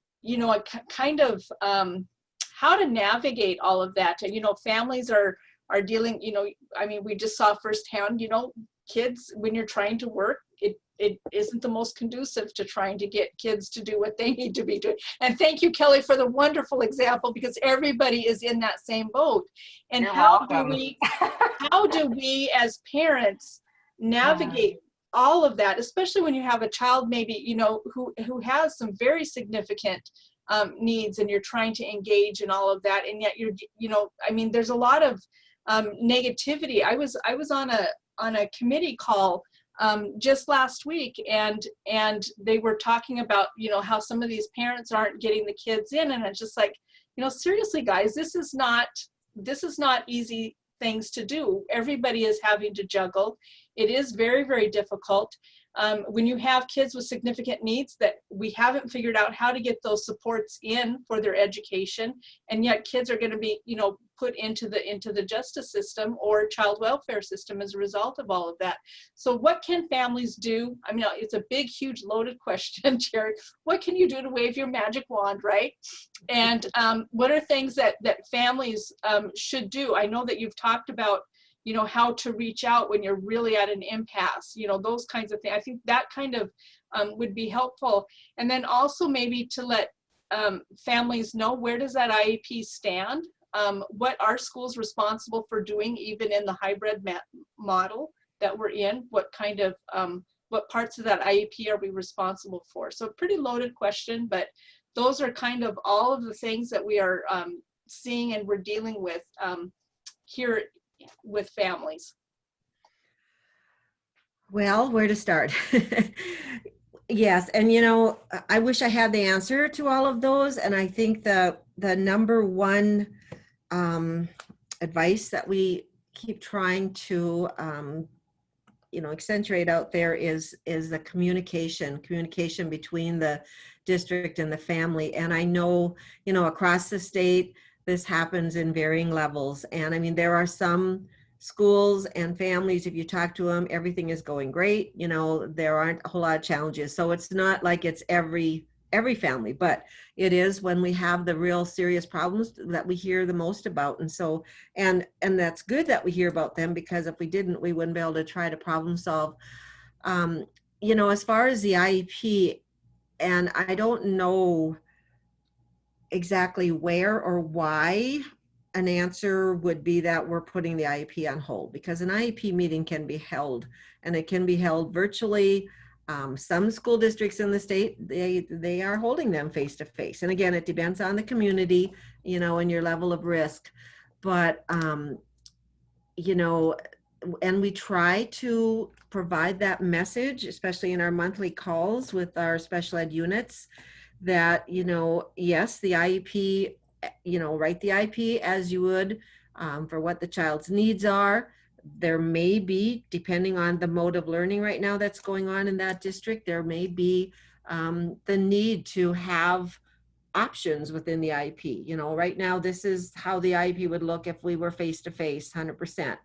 kind of how to navigate all of that. And, families are dealing, I mean, we just saw firsthand, kids, when you're trying to work, it isn't the most conducive to trying to get kids to do what they need to be doing. And thank you, Kelly, for the wonderful example, because everybody is in that same boat. And You're how welcome. how do we as parents navigate all of that, especially when you have a child maybe, who has some very significant needs, and you're trying to engage in all of that, and yet you're, I mean, there's a lot of negativity. I was on a committee call just last week, and they were talking about, how some of these parents aren't getting the kids in, and it's just like, seriously, guys, this is not easy things to do. Everybody is having to juggle. It is very, very difficult. When you have kids with significant needs that we haven't figured out how to get those supports in for their education, and yet kids are going to be, put into the justice system or child welfare system as a result of all of that. So what can families do? I mean, it's a big, huge, loaded question, Jerry. What can you do to wave your magic wand, right? And what are things that families should do? I know that you've talked about, how to reach out when you're really at an impasse, those kinds of things. I think that kind of would be helpful. And then also maybe to let families know, where does that IEP stand? What are schools responsible for doing, even in the hybrid model that we're in? What kind of, what parts of that IEP are we responsible for? So pretty loaded question, but those are kind of all of the things that we are seeing and we're dealing with here with families. Well, where to start? Yes, and I wish I had the answer to all of those, and I think the number one advice that we keep trying to accentuate out there is the communication between the district and the family. And I know, across the state, this happens in varying levels. And I mean, there are some schools and families, if you talk to them, everything is going great. There aren't a whole lot of challenges. So it's not like it's every family, but it is when we have the real serious problems that we hear the most about. And so, and that's good that we hear about them, because if we didn't, we wouldn't be able to try to problem solve. As far as the IEP, and I don't know exactly where or why an answer would be that we're putting the IEP on hold, because an IEP meeting can be held, and it can be held virtually. Some school districts in the state, they are holding them face to face. And again, it depends on the community, and your level of risk. But, and we try to provide that message, especially in our monthly calls with our special ed units, that, yes, the IEP, write the IEP as you would for what the child's needs are. There may be, depending on the mode of learning right now that's going on in that district, there may be the need to have options within the IEP. You know, right now, this is how the IEP would look if we were face-to-face, 100%.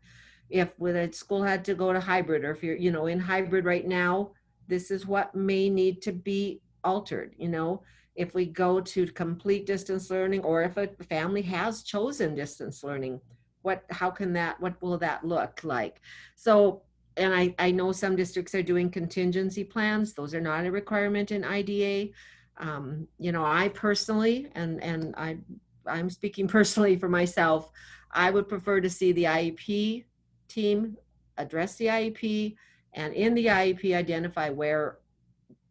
If with a school had to go to hybrid, or if you're, you know, in hybrid right now, this is what may need to be altered. You know, if we go to complete distance learning, or if a family has chosen distance learning, what will that look like? So, and I know some districts are doing contingency plans. Those are not a requirement in IDA. You know, I personally, and I'm speaking personally for myself, I would prefer to see the IEP team address the IEP, and in the IEP identify where,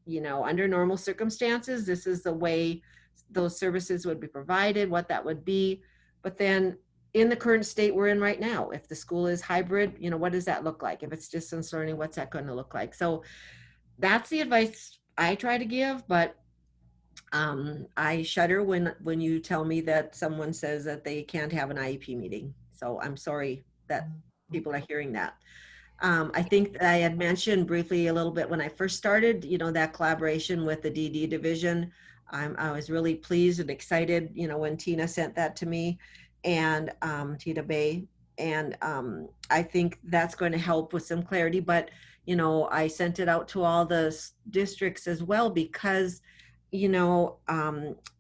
you know, under normal circumstances, this is the way those services would be provided, what that would be. But then in the current state we're in right now, if the school is hybrid, you know, what does that look like? If it's distance learning, what's that going to look like? So that's the advice I try to give, but I shudder when you tell me that someone says that they can't have an IEP meeting. So I'm sorry that people are hearing that. I think that I had mentioned briefly a little bit when I first started, you know, that collaboration with the DD division. I was really pleased and excited, you know, when Tina sent that to me, and Tina Bay. And I think that's going to help with some clarity. But, you know, I sent it out to all the districts as well, because, you know,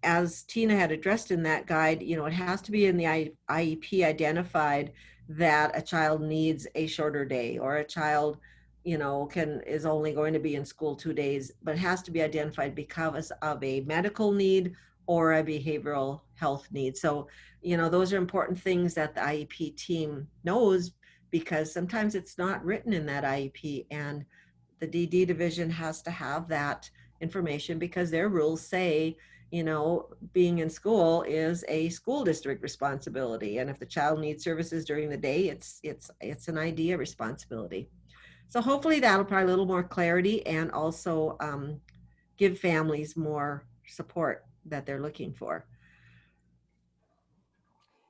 as Tina had addressed in that guide, you know, it has to be in the IEP identified that a child needs a shorter day, or a child, you know, is only going to be in school 2 days, but has to be identified because of a medical need or a behavioral health need. So, you know, those are important things that the IEP team knows, because sometimes it's not written in that IEP, and the DD division has to have that information because their rules say, you know, being in school is a school district responsibility, and if the child needs services during the day, it's an IDEA responsibility. So hopefully that'll provide a little more clarity, and also give families more support that they're looking for.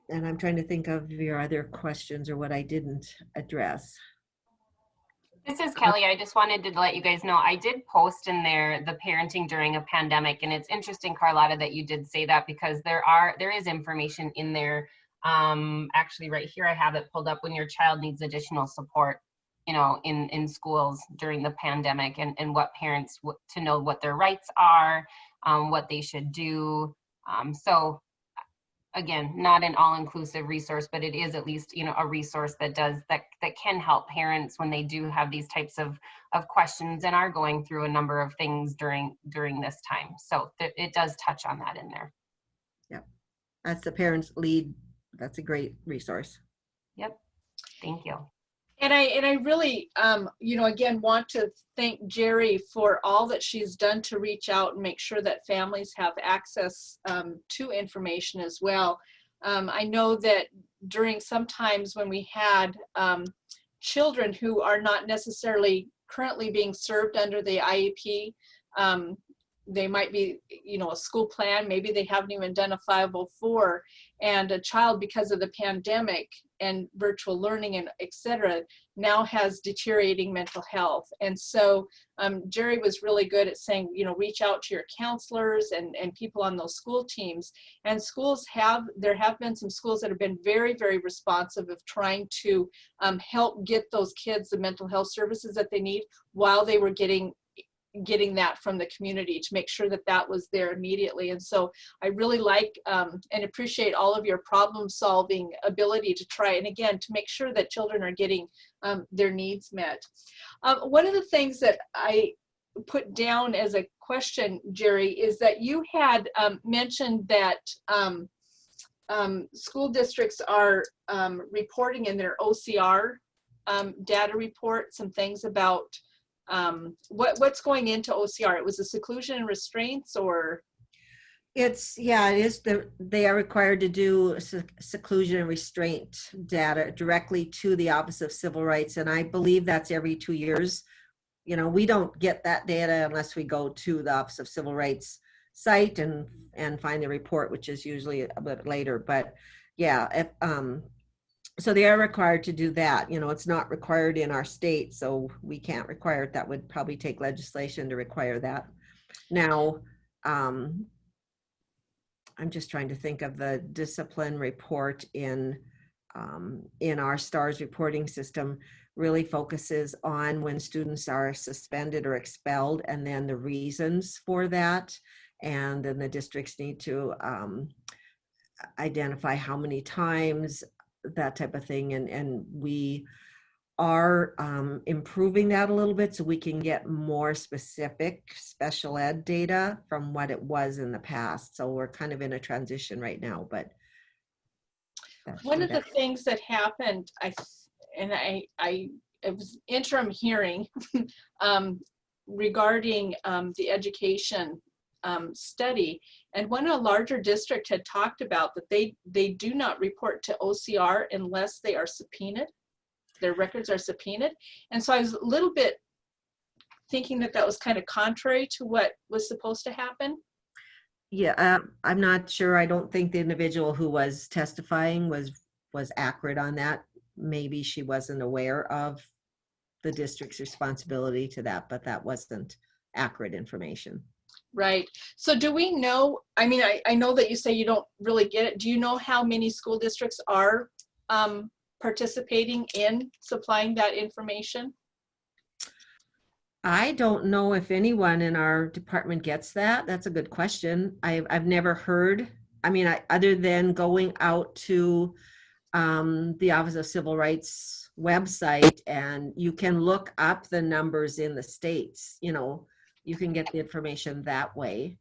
And I'm trying to think of your other questions or what I didn't address. This is Kelly. I just wanted to let you guys know, I did post in there the parenting during a pandemic, and it's interesting, Carlotta, that you did say that, because there is information in there. Actually, right here, I have it pulled up, when your child needs additional support, you know, in schools during the pandemic, and what parents to know what their rights are, what they should do. So again, not an all-inclusive resource, but it is at least, you know, a resource that can help parents when they do have these types of questions and are going through a number of things during this time. So it does touch on that in there. Yep, that's the parents lead. That's a great resource. Yep, thank you. And I really, you know, again, want to thank Geri for all that she's done to reach out and make sure that families have access to information as well. I know that during some times when we had children who are not necessarily currently being served under the IEP, they might be, you know, a school plan, maybe they haven't even done a 504, and a child, because of the pandemic and virtual learning and et cetera, now has deteriorating mental health. And so Geri was really good at saying, you know, reach out to your counselors and people on those school teams. And there have been some schools that have been very, very responsive of trying to help get those kids the mental health services that they need while they were getting that from the community, to make sure that that was there immediately. And so I really like and appreciate all of your problem solving ability to try, and again, to make sure that children are getting their needs met. One of the things that I put down as a question, Geri, is that you had mentioned that school districts are reporting in their OCR data report some things about what's going into OCR. It was a seclusion and restraints, or? It is. They are required to do seclusion and restraint data directly to the Office of Civil Rights, and I believe that's every 2 years. You know, we don't get that data unless we go to the Office of Civil Rights site and find the report, which is usually a bit later. But yeah, so they are required to do that. You know, it's not required in our state, so we can't require it. That would probably take legislation to require that. Now, I'm just trying to think of the discipline report in our STARS reporting system. Really focuses on when students are suspended or expelled, and then the reasons for that. And then the districts need to identify how many times, that type of thing. And we are improving that a little bit so we can get more specific special ed data from what it was in the past. So we're kind of in a transition right now, but. One of the things that happened, it was interim hearing regarding the education study, and when a larger district had talked about that they do not report to OCR unless they are subpoenaed, their records are subpoenaed. And so I was a little bit thinking that that was kind of contrary to what was supposed to happen. Yeah, I'm not sure. I don't think the individual who was testifying was accurate on that. Maybe she wasn't aware of the district's responsibility to that, but that wasn't accurate information. Right. So do we know, I mean, I know that you say you don't really get it. Do you know how many school districts are participating in supplying that information? I don't know if anyone in our department gets that. That's a good question. I've never heard. I mean, other than going out to the Office of Civil Rights website, and you can look up the numbers in the states. You know, you can get the information that way.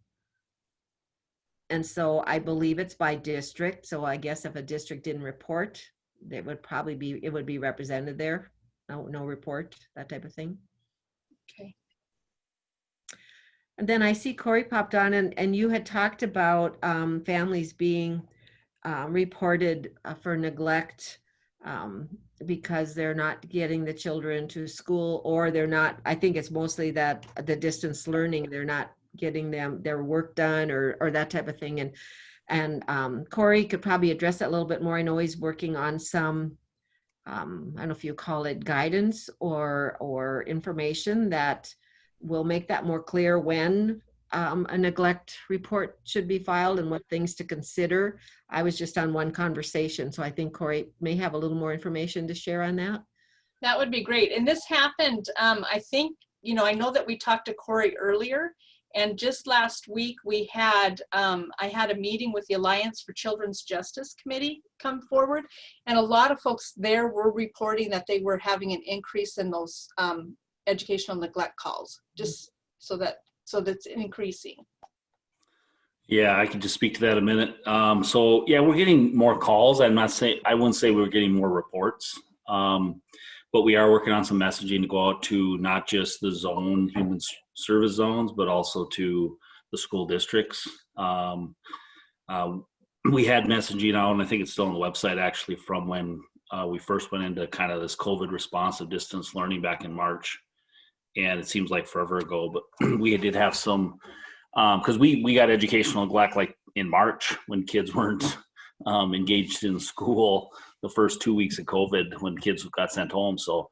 And so I believe it's by district. So I guess if a district didn't report, it would be represented there. No report, that type of thing. Okay. And then I see Cory popped on, and you had talked about families being reported for neglect because they're not getting the children to school, or they're not, I think it's mostly that the distance learning, they're not getting their work done or that type of thing. And Cory could probably address that a little bit more. I know he's working on some, I don't know if you call it guidance or information that will make that more clear when a neglect report should be filed and what things to consider. I was just on one conversation, so I think Cory may have a little more information to share on that. That would be great. And this happened, I think, you know, I know that we talked to Cory earlier, and just last week we had, I had a meeting with the Alliance for Children's Justice Committee come forward, and a lot of folks there were reporting that they were having an increase in those educational neglect calls, just so that's increasing. Yeah, I can just speak to that a minute. So yeah, we're getting more calls. I wouldn't say we're getting more reports, but we are working on some messaging to go out to not just the zone, human service zones, but also to the school districts. We had messaging out, and I think it's still on the website actually, from when we first went into kind of this COVID response of distance learning back in March. And it seems like forever ago, but we did have some, because we got educational neglect like in March when kids weren't engaged in school the first 2 weeks of COVID when kids got sent home. So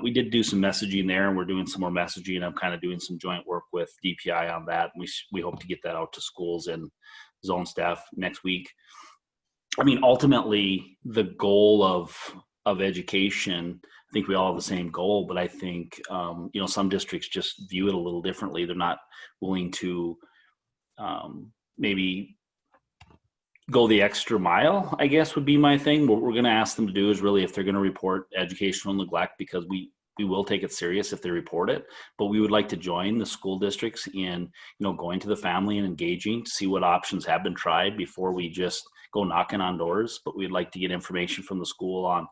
we did do some messaging there, and we're doing some more messaging. I'm kind of doing some joint work with DPI on that. We hope to get that out to schools and zone staff next week. I mean, ultimately, the goal of education, I think we all have the same goal, but I think, you know, some districts just view it a little differently. They're not willing to maybe go the extra mile, I guess would be my thing. What we're going to ask them to do is really, if they're going to report educational neglect, because we will take it serious if they report it, but we would like to join the school districts in, you know, going to the family and engaging to see what options have been tried before we just go knocking on doors. But we'd like to get information from the school on,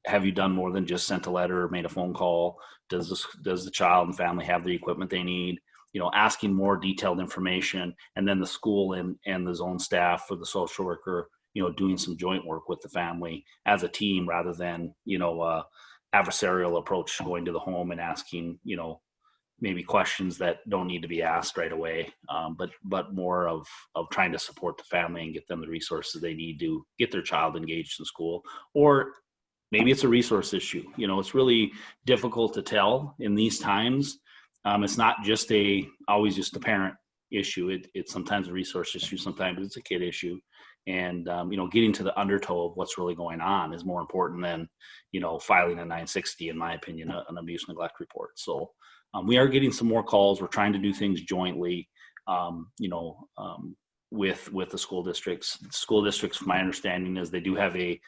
have you done more than just sent a letter or made a phone call? Does the child and family have the equipment they need? You know, asking more detailed information, and then the school and the zone staff or the social worker, you know, doing some joint work with the family as a team, rather than, you know, adversarial approach, going to the home and asking, you know, maybe questions that don't need to be asked right away, but more of trying to support the family and get them the resources they need to get their child engaged in school. Or maybe it's a resource issue. You know, it's really difficult to tell in these times. It's not just always just a parent issue. It's sometimes a resource issue, sometimes it's a kid issue. And, getting to the undertow of what's really going on is more important than, filing a 960, in my opinion, an abuse neglect report. So we are getting some more calls. We're trying to do things jointly, with the school districts. School districts, from my understanding, is they do have a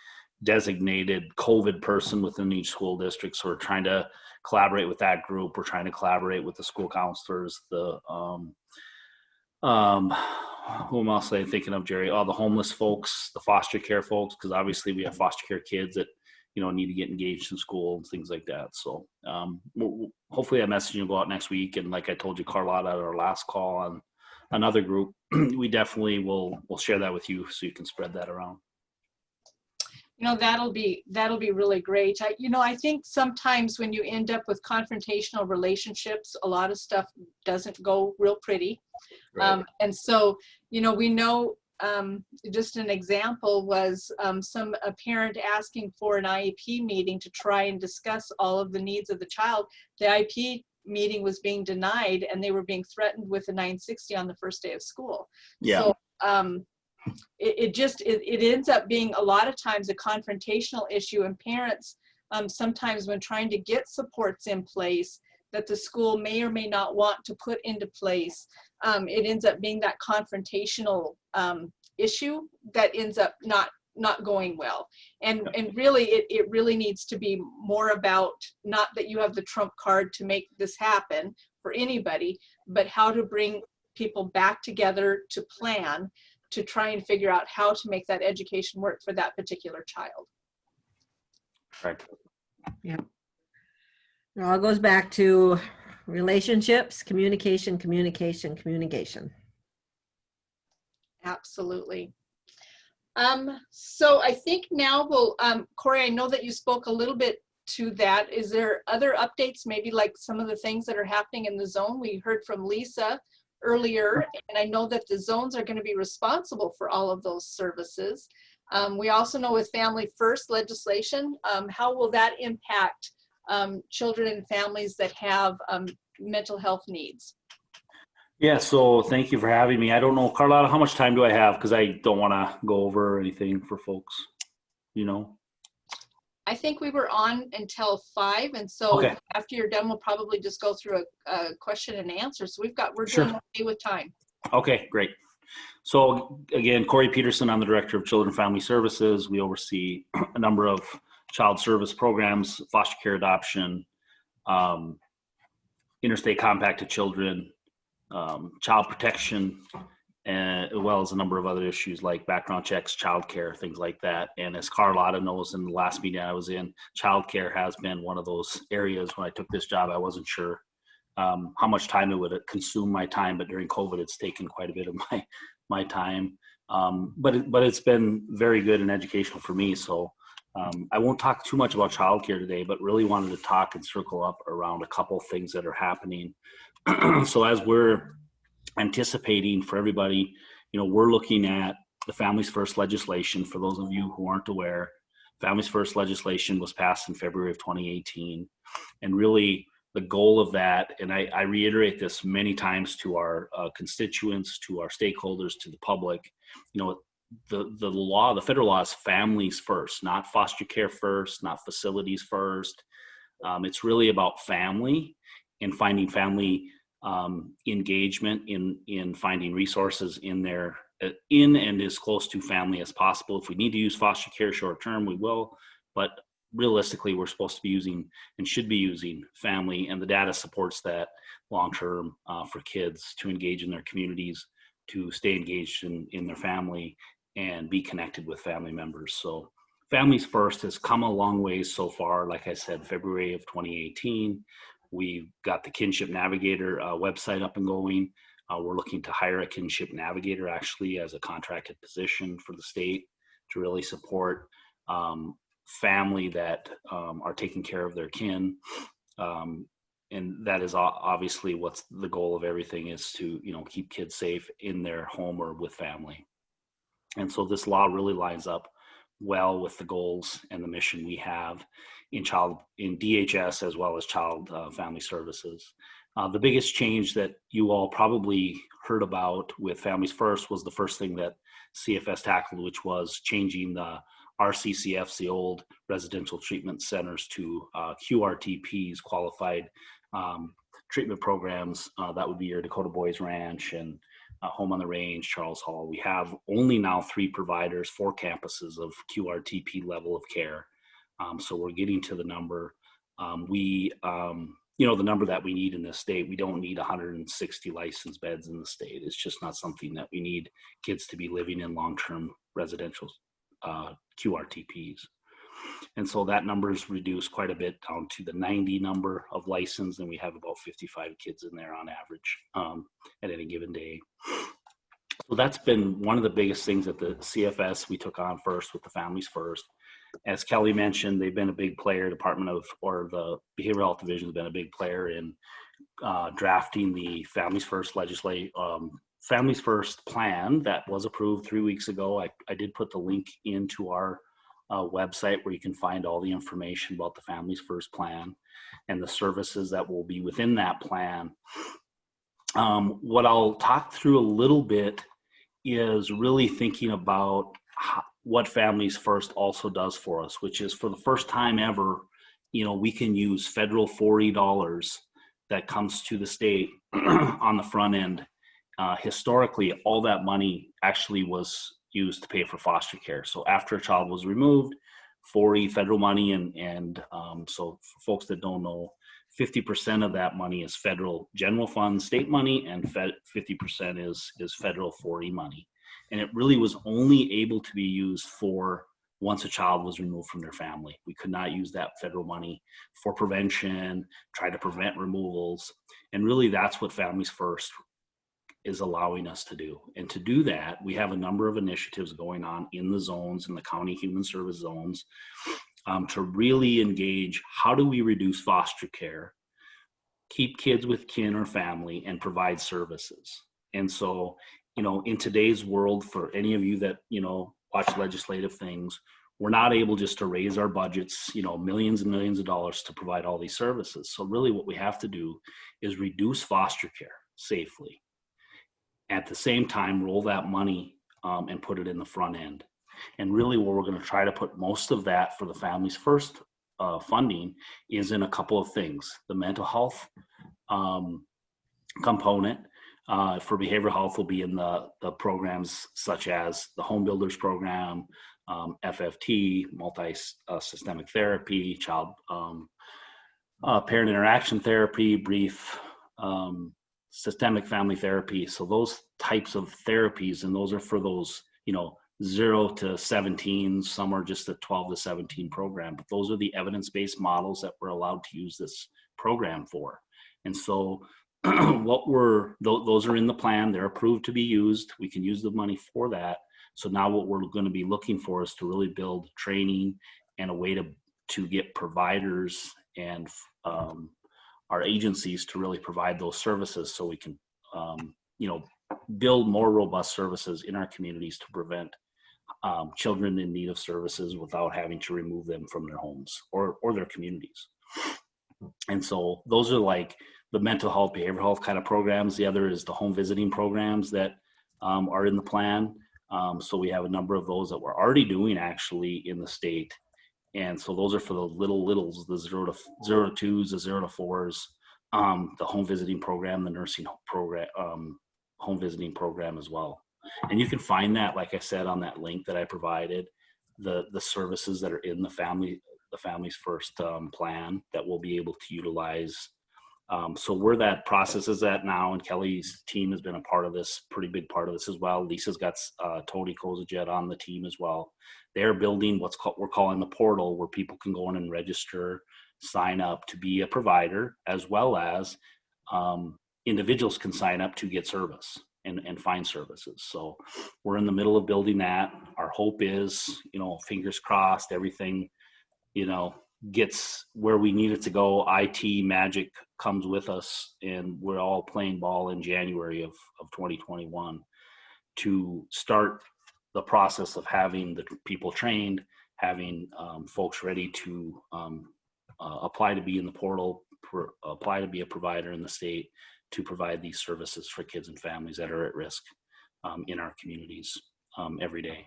designated COVID person within each school district. So we're trying to collaborate with that group. We're trying to collaborate with the school counselors, who else am I thinking of, Jerry? The homeless folks, the foster care folks, because obviously we have foster care kids that, need to get engaged in school and things like that. So hopefully that message will go out next week. And like I told you, Carlotta, at our last call on another group, we definitely will share that with you so you can spread that around. That'll be really great. I think sometimes when you end up with confrontational relationships, a lot of stuff doesn't go real pretty. Right. And so, we know, just an example was a parent asking for an IEP meeting to try and discuss all of the needs of the child. The IEP meeting was being denied, and they were being threatened with a 960 on the first day of school. Yeah. So, it ends up being a lot of times a confrontational issue, and parents sometimes, when trying to get supports in place that the school may or may not want to put into place, it ends up being that confrontational issue that ends up not going well. And really, it really needs to be more about, not that you have the trump card to make this happen for anybody, but how to bring people back together to plan, to try and figure out how to make that education work for that particular child. Right. Yeah. It all goes back to relationships, communication. Absolutely. So I think now we'll, Cory, I know that you spoke a little bit to that. Is there other updates, maybe like some of the things that are happening in the zone? We heard from Lisa earlier, and I know that the zones are going to be responsible for all of those services. We also know with Family First legislation, how will that impact children and families that have mental health needs? Yeah, so thank you for having me. I don't know, Carlotta, how much time do I have? Because I don't want to go over anything for folks, I think we were on until 5, and so okay. After you're done, we'll probably just go through a question and answer. So we're Sure. doing okay with time. Okay, great. So again, Cory Pederson, I'm the Director of Children and Family Services. We oversee a number of child service programs, foster care, adoption, interstate compact to children, child protection, as well as a number of other issues like background checks, childcare, things like that. And as Carlotta knows, in the last meeting I was in, childcare has been one of those areas. When I took this job, I wasn't sure how much time it would consume my time, but during COVID, it's taken quite a bit of my time. But it's been very good and educational for me. So I won't talk too much about childcare today, but really wanted to talk and circle up around a couple things that are happening. So as we're anticipating for everybody, we're looking at the Families First legislation. For those of you who aren't aware, Families First legislation was passed in February of 2018. And really the goal of that, and I reiterate this many times to our constituents, to our stakeholders, to the public, the federal law is families first, not foster care first, not facilities first. It's really about family and finding family engagement in finding resources in and as close to family as possible. If we need to use foster care short term, we will, but realistically we're supposed to be using and should be using family, and the data supports that long term for kids to engage in their communities, to stay engaged in their family and be connected with family members. So Families First has come a long ways so far. Like I said, February of 2018, we've got the Kinship Navigator website up and going. We're looking to hire a Kinship Navigator actually as a contracted position for the state to really support family that are taking care of their kin. And that is obviously what's the goal of everything, is to keep kids safe in their home or with family. And so this law really lines up well with the goals and the mission we have in DHS as well as child family services. The biggest change that you all probably heard about with Families First was the first thing that CFS tackled, which was changing the RCCFs, the old residential treatment centers, to QRTPs, qualified treatment programs. That would be your Dakota Boys Ranch and Home on the Range, Charles Hall. We have only now 3 providers, 4 campuses of QRTP level of care. So we're getting to the number. The number that we need in this state. We don't need 160 licensed beds in the state. It's just not something that we need kids to be living in long-term residential QRTPs. And so that number is reduced quite a bit down to the 90 number of licensed, and we have about 55 kids in there on average at any given day. So that's been one of the biggest things at the CFS we took on first with the Families First. As Kelly mentioned, they've been a big player. The Behavioral Health Division has been a big player in drafting the Families First Families First plan that was approved 3 weeks ago. I did put the link into our website where you can find all the information about the Families First plan and the services that will be within that plan. What I'll talk through a little bit is really thinking about what Families First also does for us, which is, for the first time ever, we can use federal $40 that comes to the state on the front end. Historically, all that money actually was used to pay for foster care. So after a child was removed, $40 federal money, and so for folks that don't know, 50% of that money is federal general fund state money, and 50% is federal $40 money. And it really was only able to be used for once a child was removed from their family. We could not use that federal money for prevention, try to prevent removals. And really that's what Families First is allowing us to do. And to do that, we have a number of initiatives going on in the zones, in the county human service zones, to really engage how do we reduce foster care, keep kids with kin or family, and provide services. And so, in today's world, for any of you that, watch legislative things, we're not able just to raise our budgets, millions and millions of dollars to provide all these services. So really what we have to do is reduce foster care safely. At the same time, roll that money and put it in the front end. And really where we're going to try to put most of that for the Families First funding is in a couple of things. The mental health component for behavioral health will be in the programs such as the Home Builders Program, FFT, multi-systemic therapy, child parent interaction therapy, brief systemic family therapy. So those types of therapies, and those are for those, 0 to 17, some are just a 12 to 17 program, but those are the evidence-based models that we're allowed to use this program for. And so those are in the plan, they're approved to be used. We can use the money for that. So now what we're going to be looking for is to really build training and a way to get providers and our agencies to really provide those services, so we can, build more robust services in our communities to prevent children in need of services without having to remove them from their homes or their communities. And so those are like the mental health, behavioral health kind of programs. The other is the home visiting programs that are in the plan. So we have a number of those that we're already doing actually in the state. And so those are for the littles, the 0 to 2s, the 0 to 4s, the home visiting program, the nursing program, home visiting program as well. And you can find that, like I said, on that link that I provided, the services that are in the Families First plan that we'll be able to utilize. So where that process is at now, and Kelly's team has been a part of this, pretty big part of this as well. Lisa's got Tony Kozajet on the team as well. They're building we're calling the portal, where people can go in and register, sign up to be a provider, as well as individuals can sign up to get service and find services. So we're in the middle of building that. Our hope is, fingers crossed, everything, gets where we need it to go. IT magic comes with us, and we're all playing ball in January of 2021 to start the process of having the people trained, having folks ready to apply to be in the portal, apply to be a provider in the state to provide these services for kids and families that are at risk in our communities every day.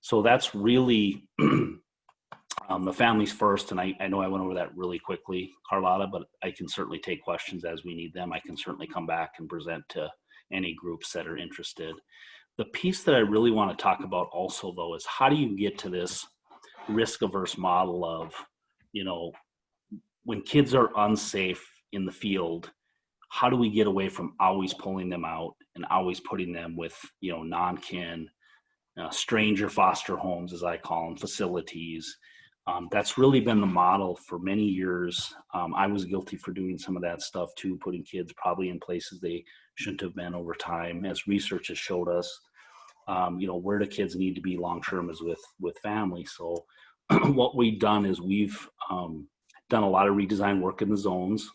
So that's really the families first, and I know I went over that really quickly, Carlotta, but I can certainly take questions as we need them. I can certainly come back and present to any groups that are interested. The piece that I really want to talk about also, though, is how do you get to this risk-averse model of, you know, when kids are unsafe in the field, how do we get away from always pulling them out and always putting them with, you know, non-kin, stranger foster homes, as I call them, facilities. That's really been the model for many years. I was guilty for doing some of that stuff too, putting kids probably in places they shouldn't have been over time. As research has showed us, you know, where do kids need to be long-term is with family. So what we've done is we've done a lot of redesign work in the zones.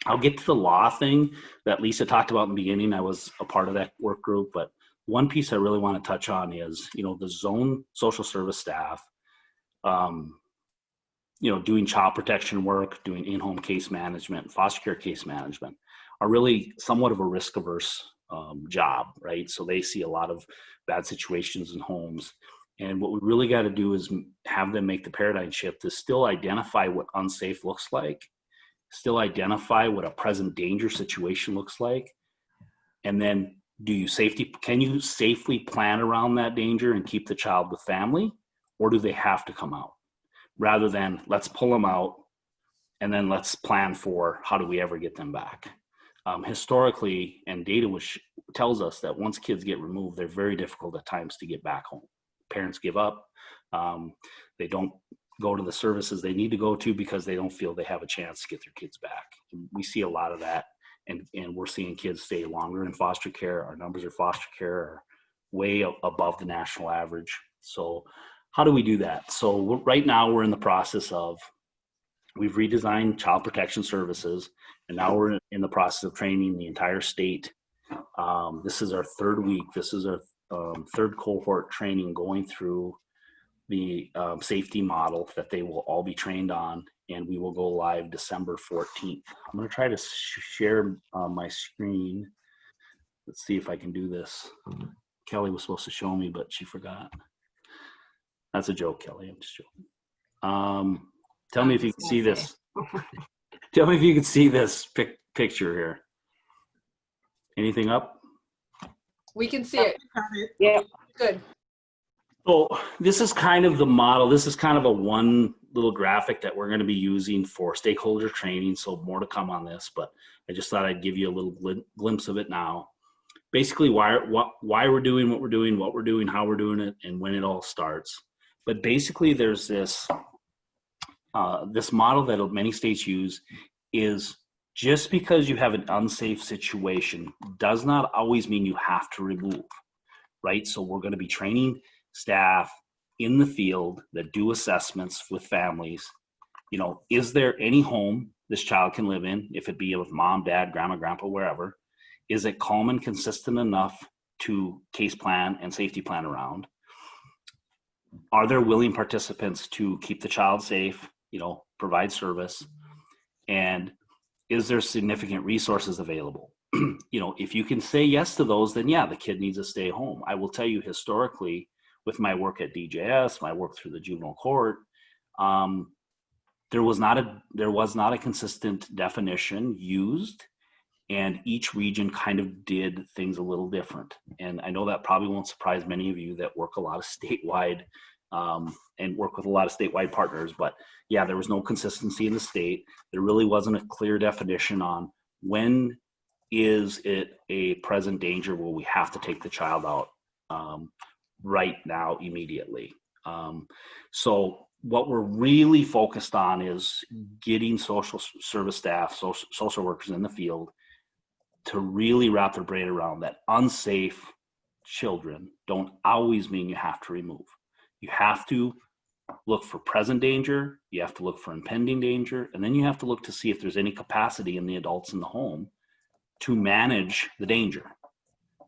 I'll get to the law thing that Lisa talked about in the beginning. I was a part of that work group, but one piece I really want to touch on is, you know, the zone social service staff, you know, doing child protection work, doing in-home case management, foster care case management are really somewhat of a risk-averse job, right? So they see a lot of bad situations in homes. And what we really got to do is have them make the paradigm shift to still identify what unsafe looks like, still identify what a present danger situation looks like, and then can you safely plan around that danger and keep the child with family, or do they have to come out? Rather than let's pull them out and then let's plan for how do we ever get them back. Historically, and data tells us that once kids get removed, they're very difficult at times to get back home. Parents give up. They don't go to the services they need to go to because they don't feel they have a chance to get their kids back. We see a lot of that, and we're seeing kids stay longer in foster care. Our numbers of foster care are way above the national average. So how do we do that? So right now we're in the process of, we've redesigned child protection services, and now we're in the process of training the entire state. This is our third week. This is our third cohort training going through the safety model that they will all be trained on, and we will go live December 14th. I'm going to try to share my screen. Let's see if I can do this. Kelly was supposed to show me, but she forgot. That's a joke, Kelly. I'm just joking. Tell me if you can see this. Tell me if you can see this picture here. Anything up? We can see it. Yeah. Good. So this is kind of the model. This is kind of a one little graphic that we're going to be using for stakeholder training. So more to come on this, but I just thought I'd give you a little glimpse of it now. Basically, why we're doing what we're doing, how we're doing it, and when it all starts. But basically, there's this this model that many states use is just because you have an unsafe situation does not always mean you have to remove, right? So we're going to be training staff in the field that do assessments with families. You know, is there any home this child can live in, if it be with mom, dad, grandma, grandpa, wherever? Is it calm and consistent enough to case plan and safety plan around? Are there willing participants to keep the child safe, you know, provide service? And is there significant resources available? You know, if you can say yes to those, then yeah, the kid needs to stay home. I will tell you historically, with my work at DJS, my work through the juvenile court, there was not a consistent definition used, and each region kind of did things a little different. And I know that probably won't surprise many of you that work a lot of statewide and work with a lot of statewide partners, but yeah, there was no consistency in the state. There really wasn't a clear definition on when is it a present danger where we have to take the child out right now, immediately. So what we're really focused on is getting social service staff, social workers in the field to really wrap their brain around that unsafe children don't always mean you have to remove. You have to look for present danger, you have to look for impending danger, and then you have to look to see if there's any capacity in the adults in the home to manage the danger.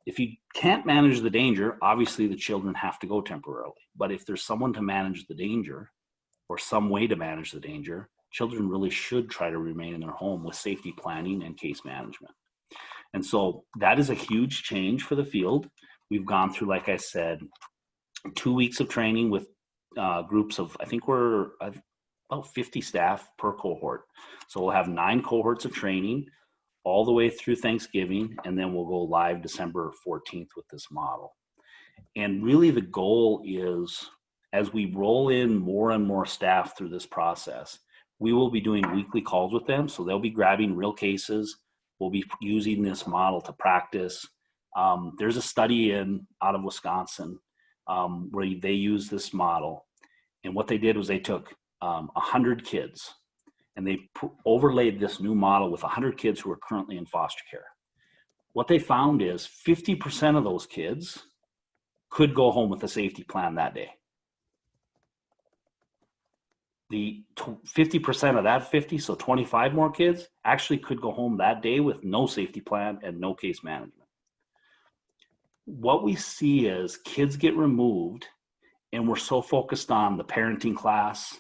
If you can't manage the danger, obviously the children have to go temporarily. But if there's someone to manage the danger or some way to manage the danger, children really should try to remain in their home with safety planning and case management. And so that is a huge change for the field. We've gone through, like I said, 2 weeks of training with groups of, I think we're about 50 staff per cohort. So we'll have 9 cohorts of training all the way through Thanksgiving, and then we'll go live December 14th with this model. And really the goal is, as we roll in more and more staff through this process, we will be doing weekly calls with them. So they'll be grabbing real cases. We'll be using this model to practice. There's a study out of Wisconsin where they use this model. And what they did was they took 100 kids and they overlaid this new model with 100 kids who are currently in foster care. What they found is 50% of those kids could go home with a safety plan that day. The 50% of that 50, so 25 more kids, actually could go home that day with no safety plan and no case management. What we see is kids get removed, and we're so focused on the parenting class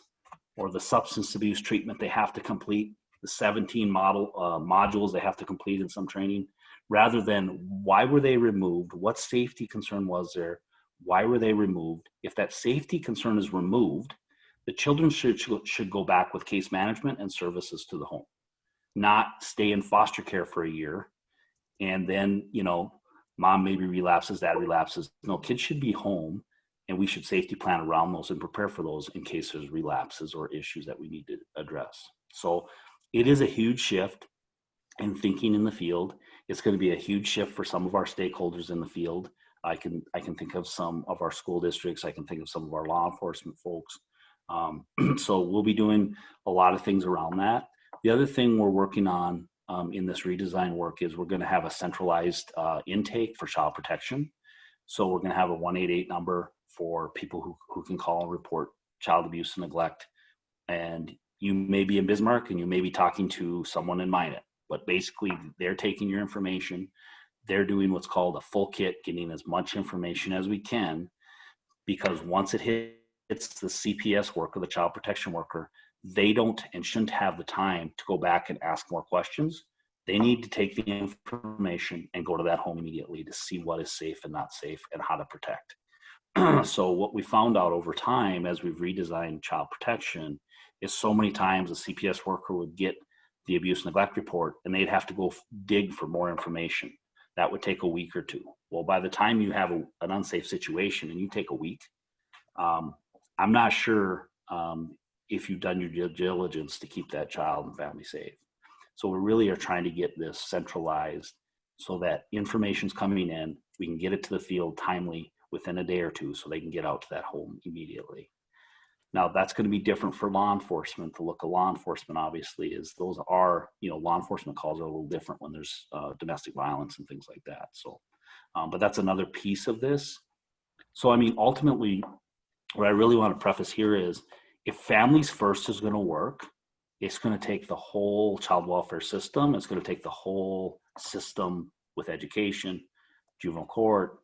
or the substance abuse treatment they have to complete, the 17 modules they have to complete in some training, rather than why were they removed, what safety concern was there, why were they removed. If that safety concern is removed, the children should go back with case management and services to the home, not stay in foster care for a year and then, mom maybe relapses, dad relapses. No, kids should be home, and we should safety plan around those and prepare for those in case there's relapses or issues that we need to address. So it is a huge shift in thinking in the field. It's going to be a huge shift for some of our stakeholders in the field. I can think of some of our school districts. I can think of some of our law enforcement folks. So we'll be doing a lot of things around that. The other thing we're working on in this redesign work is we're going to have a centralized intake for child protection. So we're going to have a 188 number for people who can call and report child abuse and neglect. And you may be in Bismarck and you may be talking to someone in Minot, but basically they're taking your information. They're doing what's called a full kit, getting as much information as we can, because once it hits the CPS worker, the child protection worker, they don't and shouldn't have the time to go back and ask more questions. They need to take the information and go to that home immediately to see what is safe and not safe and how to protect. So what we found out over time as we've redesigned child protection is so many times a CPS worker would get the abuse neglect report and they'd have to go dig for more information. That would take a week or two. Well, by the time you have an unsafe situation and you take a week, I'm not sure if you've done your due diligence to keep that child and family safe. So we really are trying to get this centralized so that information's coming in, we can get it to the field timely within a day or two so they can get out to that home immediately. Now that's going to be different for law enforcement. The look of law enforcement obviously is those are, law enforcement calls are a little different when there's domestic violence and things like that. So, but that's another piece of this. So, ultimately, what I really want to preface here is if families first is going to work, it's going to take the whole child welfare system. It's going to take the whole system with education, juvenile court,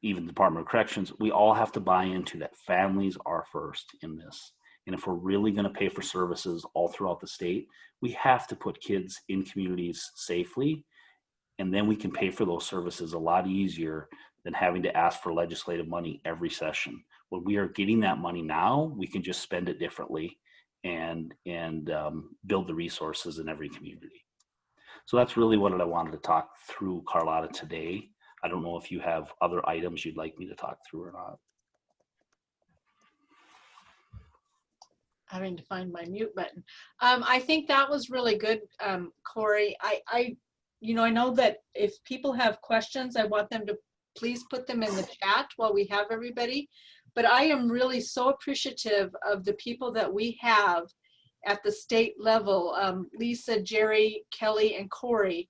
even Department of Corrections. We all have to buy into that families are first in this. And if we're really going to pay for services all throughout the state, we have to put kids in communities safely. And then we can pay for those services a lot easier than having to ask for legislative money every session. When we are getting that money now, we can just spend it differently and build the resources in every community. So that's really what I wanted to talk through, Carlotta, today. I don't know if you have other items you'd like me to talk through or not. Having to find my mute button. I think that was really good, Cory. I know that if people have questions, I want them to please put them in the chat while we have everybody. But I am really so appreciative of the people that we have at the state level. Lisa, Geri, Kelli, and Cory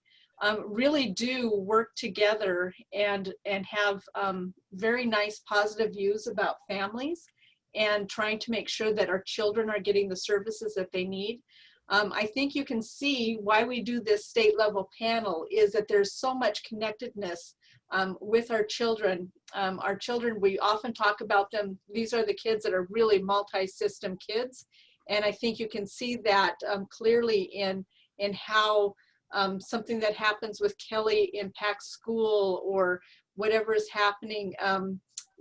really do work together and have very nice positive views about families and trying to make sure that our children are getting the services that they need. I think you can see why we do this state level panel is that there's so much connectedness with our children. Our children, we often talk about them. These are the kids that are really multi-system kids. And I think you can see that clearly in how something that happens with Kelli impacts school, or whatever is happening,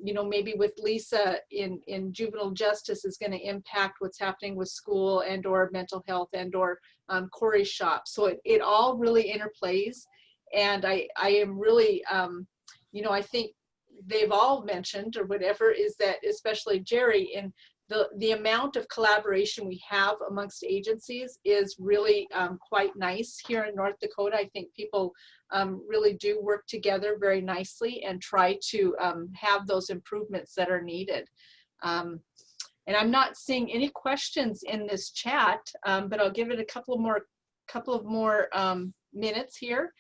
you know, maybe with Lisa in juvenile justice is going to impact what's happening with school and or mental health and or Cory's shop. So it all really interplays. And I am really, you know, I think they've all mentioned or whatever is that, especially Geri, in the amount of collaboration we have amongst agencies is really quite nice here in North Dakota. I think people really do work together very nicely and try to have those improvements that are needed. And I'm not seeing any questions in this chat, but I'll give it a couple of more minutes here.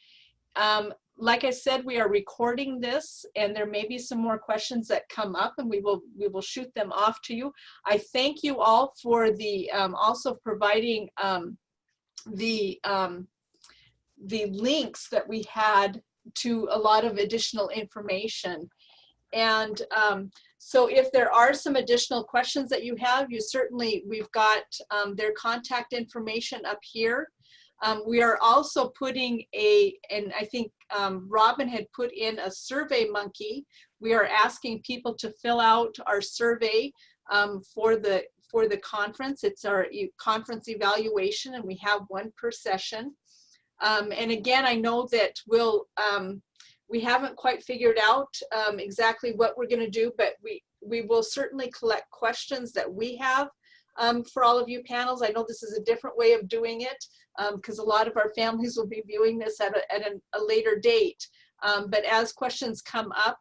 Like I said, we are recording this, and there may be some more questions that come up, and we will shoot them off to you. I thank you all for the also providing the links that we had to a lot of additional information. And so if there are some additional questions that you have, we've got their contact information up here. We are also putting and I think Robin had put in a survey monkey. We are asking people to fill out our survey for the conference. It's our conference evaluation, and we have one per session. And again, I know that we haven't quite figured out exactly what we're going to do, but we will certainly collect questions that we have for all of you panels. I know this is a different way of doing it because a lot of our families will be viewing this at a later date. But as questions come up,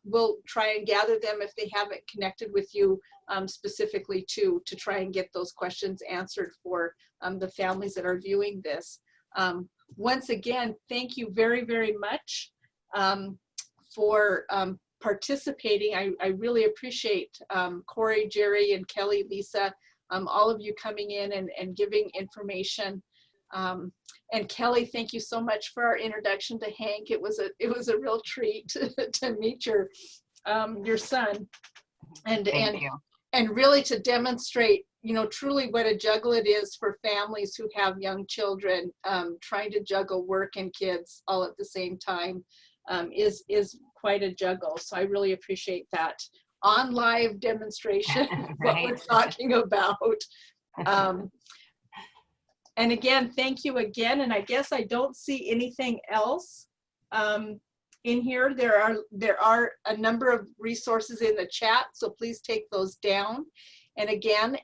we'll try and gather them if they haven't connected with you specifically to try and get those questions answered for the families that are viewing this. Once again, thank you very, very much for participating. I really appreciate Cory, Geri, and Kelli, Lisa, all of you coming in and giving information. And Kelli, thank you so much for our introduction to Hank. It was a real treat to meet your son, and really to demonstrate, you know, truly what a juggle it is for families who have young children. Trying to juggle work and kids all at the same time is quite a juggle. So I really appreciate that on live demonstration what we're talking about. And again, thank you again. And I guess I don't see anything else in here. There are a number of resources in the chat, so please take those down. And again,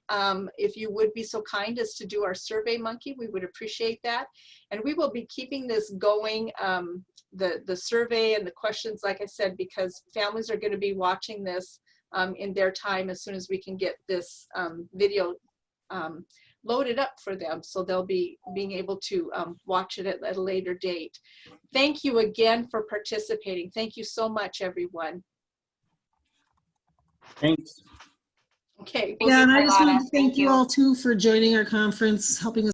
if you would be so kind as to do our Survey Monkey, we would appreciate that. And we will be keeping this going, the survey and the questions, like I said, because families are going to be watching this in their time as soon as we can get this video loaded up for them. So they'll be being able to watch it at a later date. Thank you again for participating. Thank you so much, everyone. Thanks. Okay. Yeah, and I just want to thank you all too for joining our conference, helping us